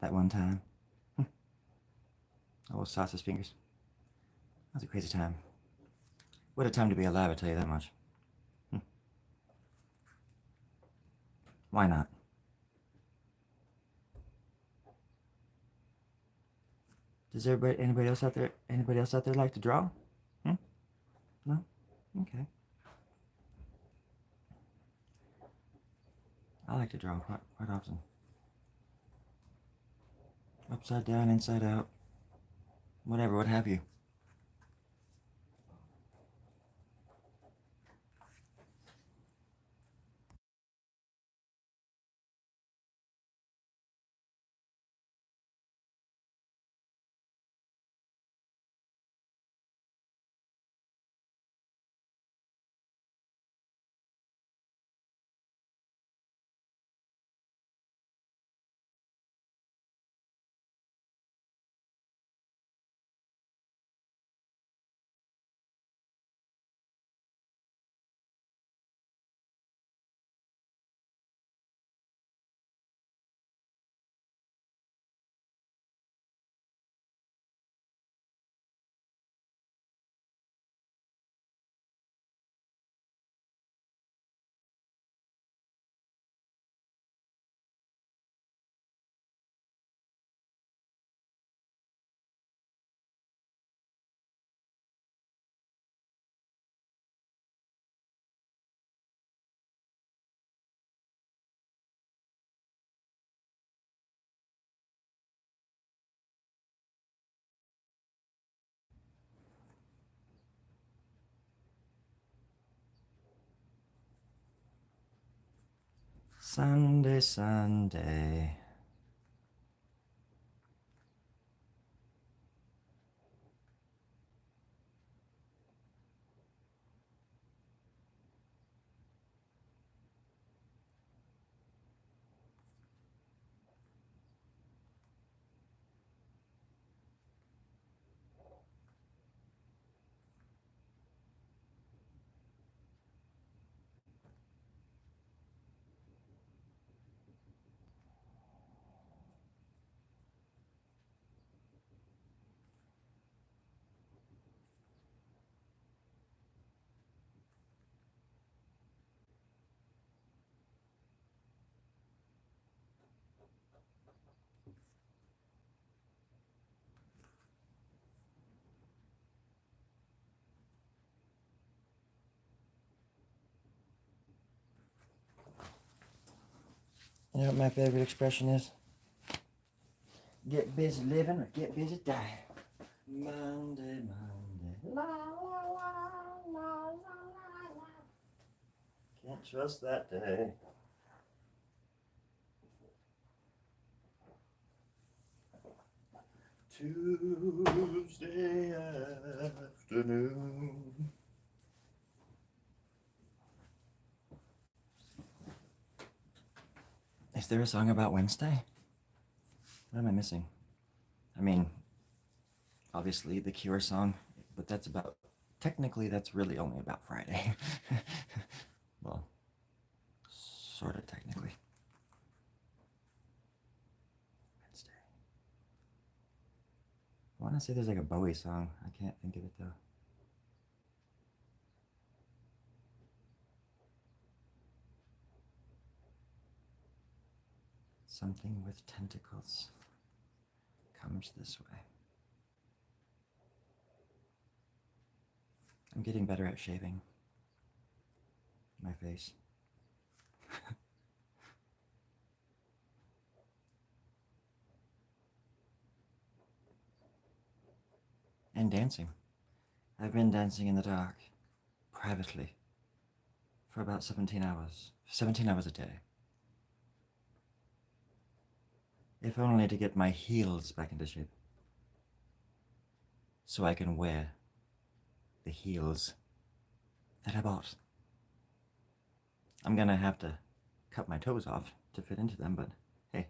That one time? Oh, sausage fingers. That was a crazy time. What a time to be alive, I tell you that much. Why not? Does anybody else out there like to draw? No? Okay. I like to draw quite often. Upside down, inside out. Whatever, what have you. Sunday, Sunday. You know what my favorite expression is? Get busy living or get busy dying. Monday, Monday. La, la, la, la, la, la, la. Can't trust that day. Tuesday afternoon. Is there a song about Wednesday? What am I missing? I mean, obviously the Cure song, but that's about, technically that's really only about Friday. Well, sort of technically. Wednesday. I want to say there's like a Bowie song. I can't think of it though. Something with tentacles comes this way. I'm getting better at shaving my face. And dancing. I've been dancing in the dark, privately, for about 17 hours. 17 hours a day. If only to get my heels back into shape. So I can wear the heels that I bought. I'm gonna have to cut my toes off to fit into them, but hey,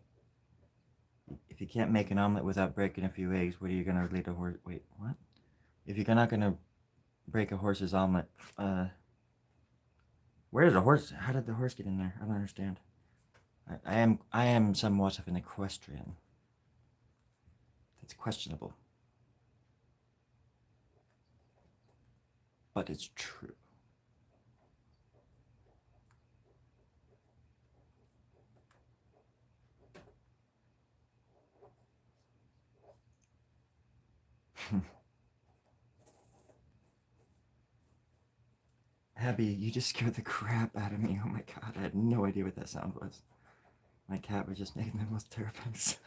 if you can't make an omelet without breaking a few eggs, what are you gonna lead a horse? Wait, what? If you're not gonna break a horse's omelet, where did the horse? How did the horse get in there? I don't understand. I am somewhat of an equestrian. That's questionable, but it's true. Abby, you just scared the crap out of me. Oh my god, I had no idea what that sound was. My cat was just making the most terrifying sound.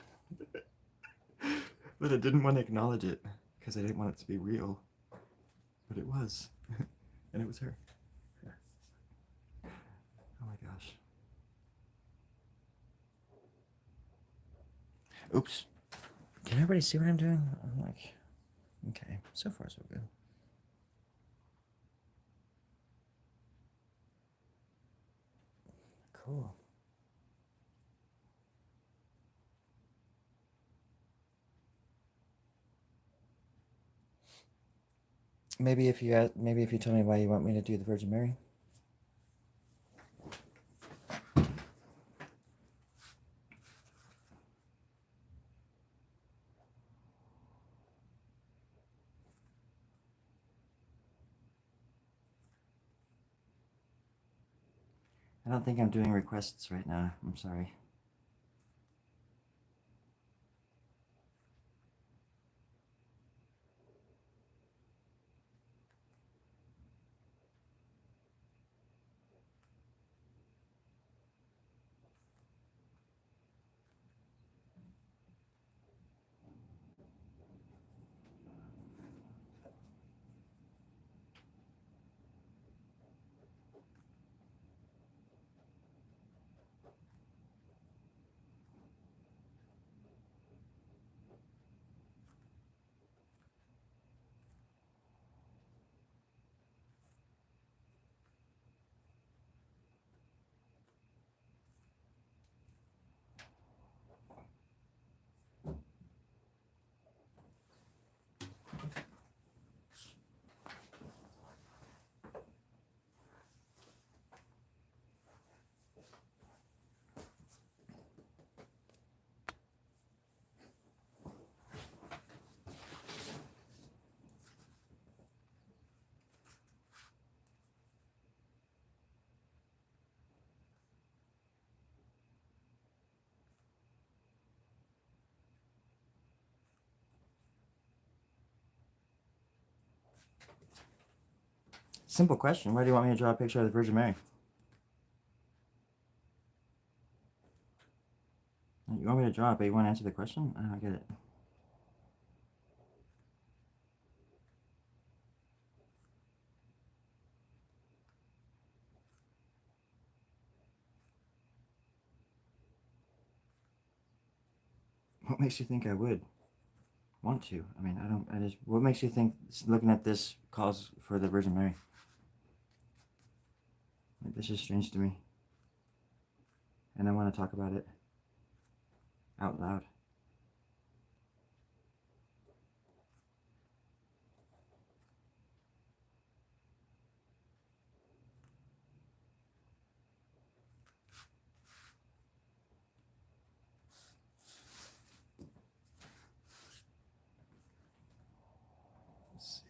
But I didn't want to acknowledge it because I didn't want it to be real. But it was. And it was her. Oh my gosh. Oops. Can everybody see what I'm doing? I'm like, okay, so far so good. Cool. Maybe if you tell me why you want me to do the Virgin Mary. I don't think I'm doing requests right now. I'm sorry. Simple question. Why do you want me to draw a picture of the Virgin Mary? You want me to draw it, but you want to answer the question? I don't get it. What makes you think I would want to? I mean, what makes you think looking at this calls for the Virgin Mary? Like, this is strange to me. And I want to talk about it out loud. Let's see.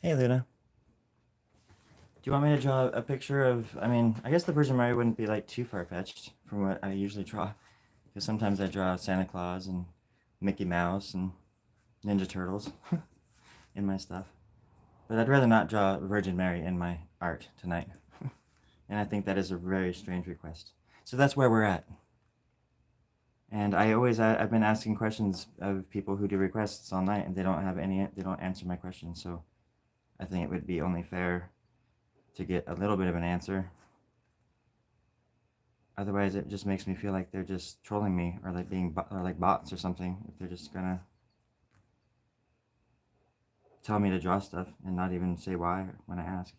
Hey, Luna. Do you want me to draw a picture of? I mean, I guess the Virgin Mary wouldn't be like too far fetched from what I usually draw, because sometimes I draw Santa Claus and Mickey Mouse and Ninja Turtles in my stuff. But I'd rather not draw Virgin Mary in my art tonight. And I think that is a very strange request. So that's where we're at. And I've been asking questions of people who do requests all night, and they don't answer my questions. So I think it would be only fair to get a little bit of an answer. Otherwise, it just makes me feel like they're just trolling me, or like bots or something. If they're just gonna tell me to draw stuff and not even say why when I ask.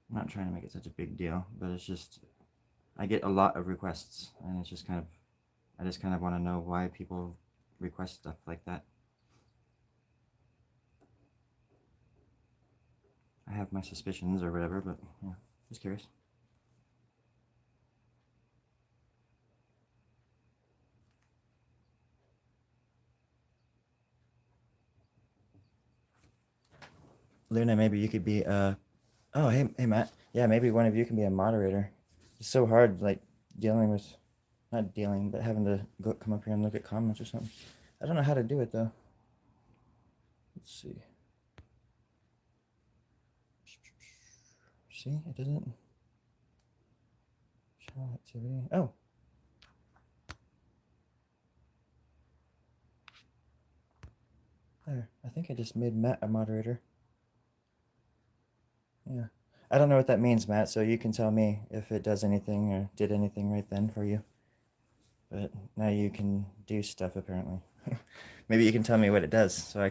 I'm not trying to make it such a big deal, but it's just I get a lot of requests, and it's just I just kind of want to know why people request stuff like that. I have my suspicions or whatever, but yeah, just curious. Luna, maybe you could be oh, hey Matt. Yeah, maybe one of you can be a moderator. It's so hard like dealing with not dealing, but having to come up here and look at comments or something. I don't know how to do it though. Let's see. See, it doesn't show activity. Oh. There. I think I just made Matt a moderator. Yeah. I don't know what that means, Matt, so you can tell me if it does anything or did anything right then for you. But now you can do stuff apparently. Maybe you can tell me what it does so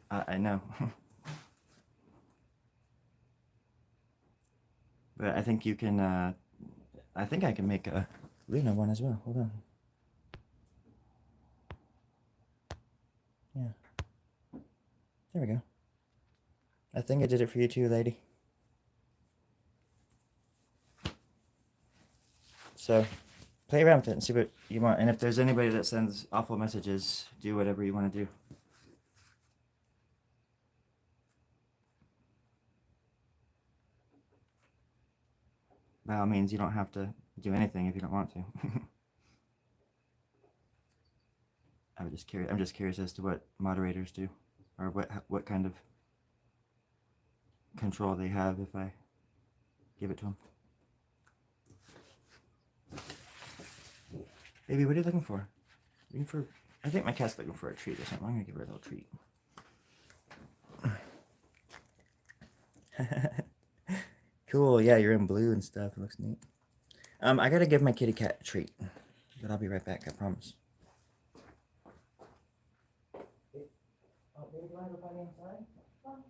I know. But I think you can, I think I can make a Luna one as well. Hold on. Yeah. There we go. I think I did it for you too, lady. So play around with it and see what you want. And if there's anybody that sends awful messages, do whatever you want to do. By all means, you don't have to do anything if you don't want to. I'm just curious as to what moderators do, or what kind of control they have if I give it to them. Baby, what are you looking for? Looking for? I think my cat's looking for a treat or something. I'm gonna give her a little treat. Cool. Yeah, you're in blue and stuff. It looks neat. I gotta give my kitty cat a treat, but I'll be right back. I promise. Oh, baby, do you want to go by inside? Go inside.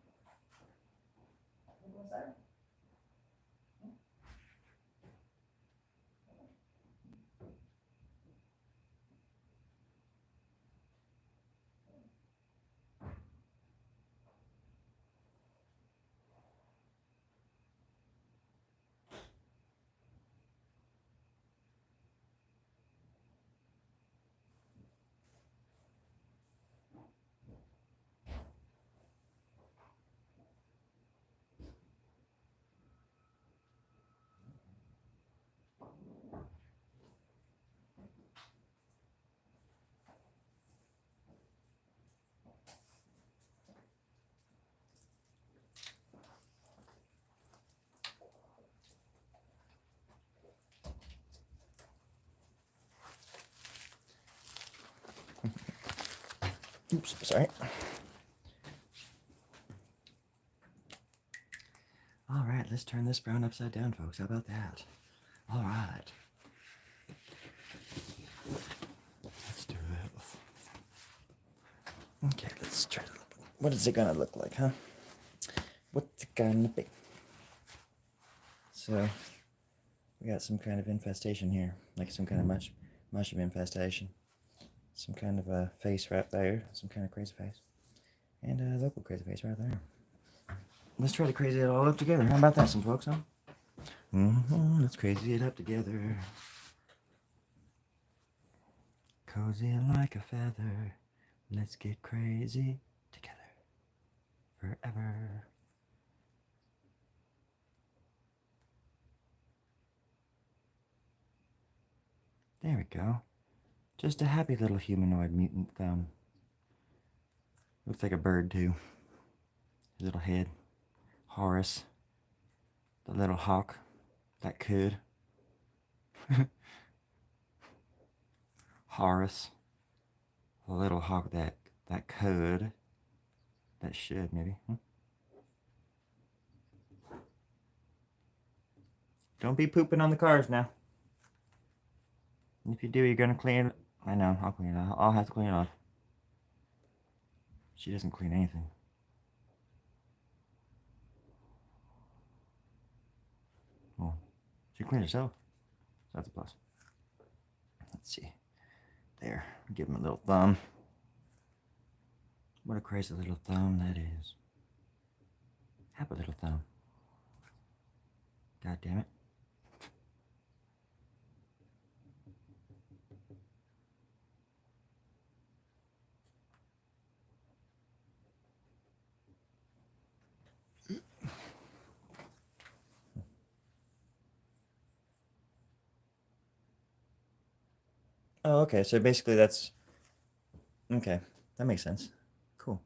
Oops, sorry. All right, let's turn this brown upside down, folks. How about that? All right. Let's do this. Okay, let's try to look. What is it gonna look like, huh? What's it gonna be? So, we got some kind of infestation here, like some kind of mushroom infestation. Some kind of a face right there, some kind of crazy face. And a local crazy face right there. Let's try to crazy it all up together. How about that, some folks, huh? Let's crazy it up together. Cozy like a feather. Let's get crazy together. Forever. There we go. Just a happy little humanoid mutant thumb. Looks like a bird, too. His little head. Horus. The little hawk that could. Horus. The little hawk that could. That should, maybe. Don't be pooping on the cars now. If you do, you're gonna clean it. I know, I'll clean it off. I'll have to clean it off. She doesn't clean anything. Well, she cleans herself. So that's a plus. Let's see. There. Give him a little thumb. What a crazy little thumb that is. Happy little thumb. God damn it. Oh, okay. So basically that's... Okay. That makes sense. Cool.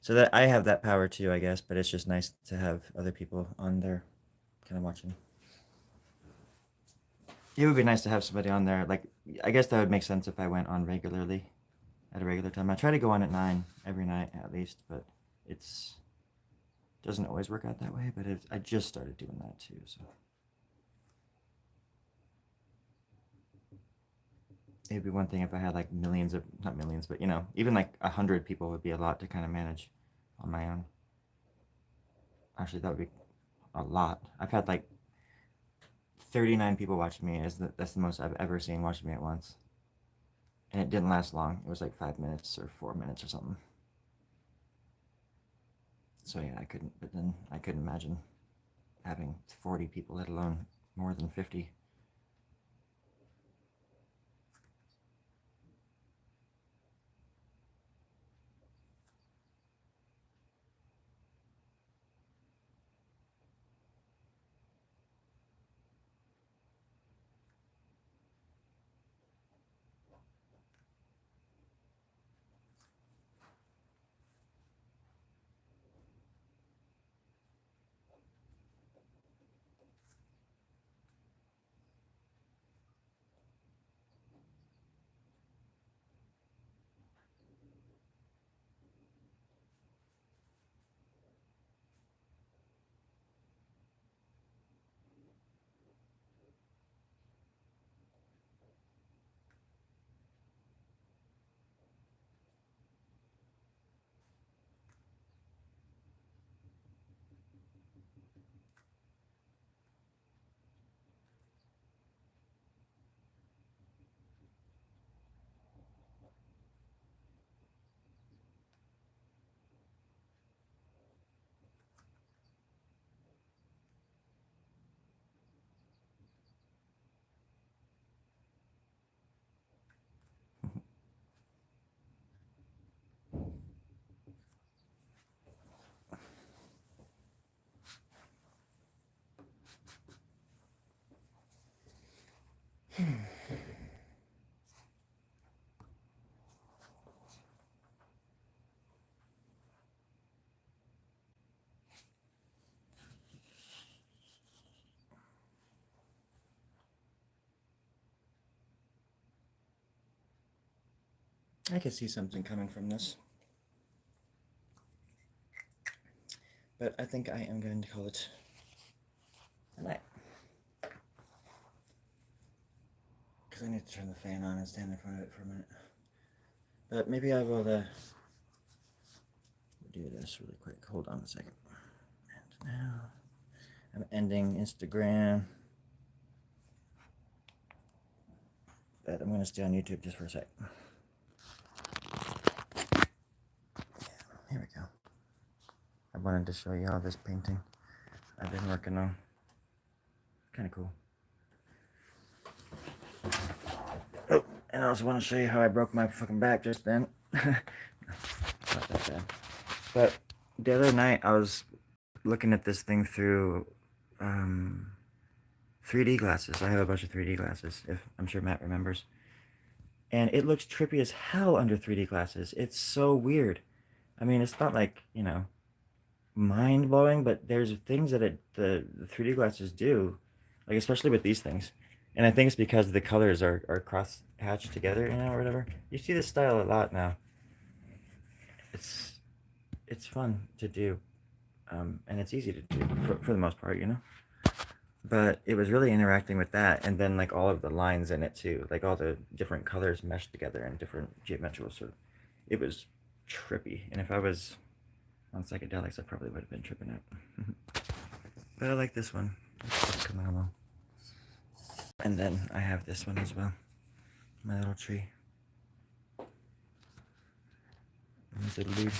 So that I have that power too, I guess, but it's just nice to have other people on there kind of watching. It would be nice to have somebody on there. Like, I guess that would make sense if I went on regularly, at a regular time. I try to go on at 9 every night at least, but it's doesn't always work out that way. But I just started doing that too, so it'd be one thing if I had like millions of, not millions, but even like 100 people would be a lot to kind of manage on my own. Actually, that would be a lot. I've had like 39 people watching me. That's the most I've ever seen watching me at once. And it didn't last long. It was like 5 minutes or 4 minutes or something. So yeah, I couldn't. But then I couldn't imagine having 40 people, let alone more than 50. I could see something coming from this. But I think I am going to call it a night. Because I need to turn the fan on and stand in front of it for a minute. But maybe I will do this really quick. Hold on a second. And now I'm ending Instagram. But I'm going to stay on YouTube just for a sec. Here we go. I wanted to show you all this painting I've been working on. Kind of cool. Oh, and I also want to show you how I broke my fucking back just then. Not that bad. But the other night I was looking at this thing through 3D glasses. I have a bunch of 3D glasses, if I'm sure Matt remembers. And it looks trippy as hell under 3D glasses. It's so weird. I mean, it's not like, you know, mind-blowing, but there's things that the 3D glasses do, like especially with these things. And I think it's because the colors are cross-hatched together, you know, or whatever. You see this style a lot now. It's fun to do, and it's easy to do for the most part, you know. But it was really interacting with that, and then like all of the lines in it too, like all the different colors meshed together in different geometrical sort of. It was trippy, and if I was on psychedelics, I probably would have been tripping out. But I like this one. It's coming along. And then I have this one as well. My little tree. And this little dude.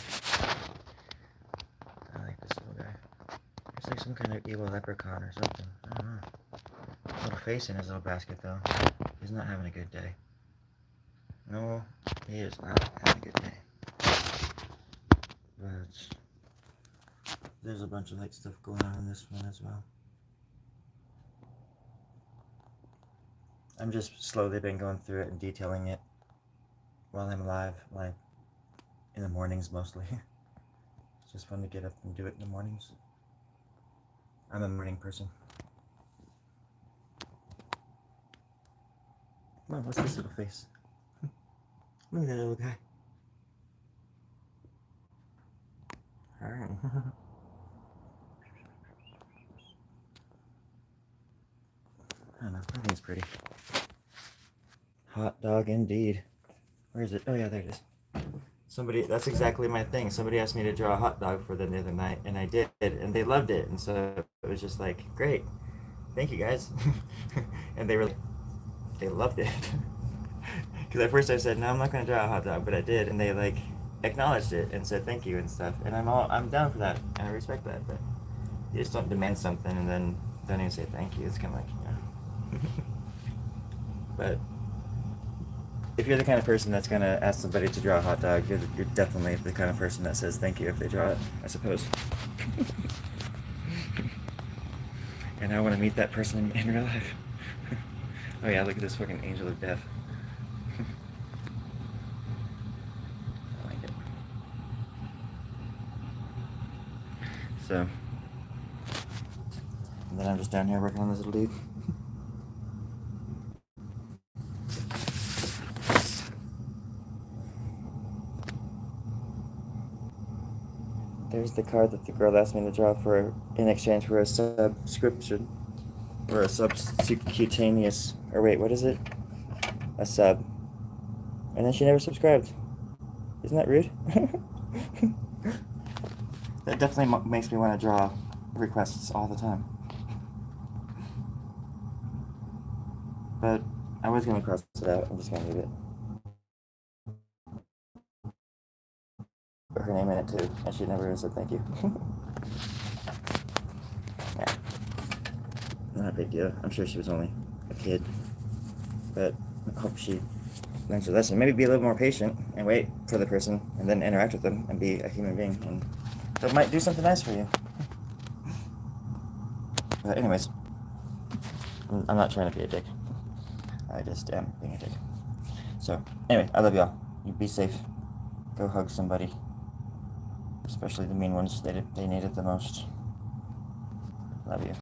I like this little guy. It's like some kind of evil leprechaun or something. I don't know. Little face in his little basket though. He's not having a good day. No, he is not having a good day. But there's a bunch of like stuff going on in this one as well. I'm just slowly been going through it and detailing it while I'm alive, like in the mornings mostly. It's just fun to get up and do it in the mornings. I'm a morning person. Come on, what's this little face? Look at that little guy. Alright. I don't know, I think it's pretty. Hot dog indeed. Where is it? Oh yeah, there it is. Somebody, that's exactly my thing. Somebody asked me to draw a hot dog for them the other night, and I did, and they loved it. And so it was just like, great, thank you guys. And they loved it. Because at first I said, no, I'm not going to draw a hot dog, but I did, and they like, acknowledged it and said thank you and stuff, and I'm down for that, and I respect that. But you just don't demand something and then don't even say thank you. It's kind of like, you know. But if you're the kind of person that's gonna ask somebody to draw a hot dog, you're definitely the kind of person that says thank you if they draw it, I suppose. And I want to meet that person in real life. Oh yeah, look at this fucking angel of death. I like it. So, and then I'm just down here working on this little dude. There's the card that the girl asked me to draw for in exchange for a subscription. Or a subcutaneous. Or wait, what is it? A sub. And then she never subscribed. Isn't that rude? That definitely makes me want to draw requests all the time. But I was going to cross it out. I'm just going to leave it. Put her name in it too. And she never said thank you. Yeah. Not a big deal. I'm sure she was only a kid. But I hope she learns her lesson. Maybe be a little more patient and wait for the person and then interact with them and be a human being. And that might do something nice for you. But anyways, I'm not trying to be a dick. I just am being a dick. So, anyway, I love y'all. You be safe. Go hug somebody. Especially the mean ones. They need it the most. Love you.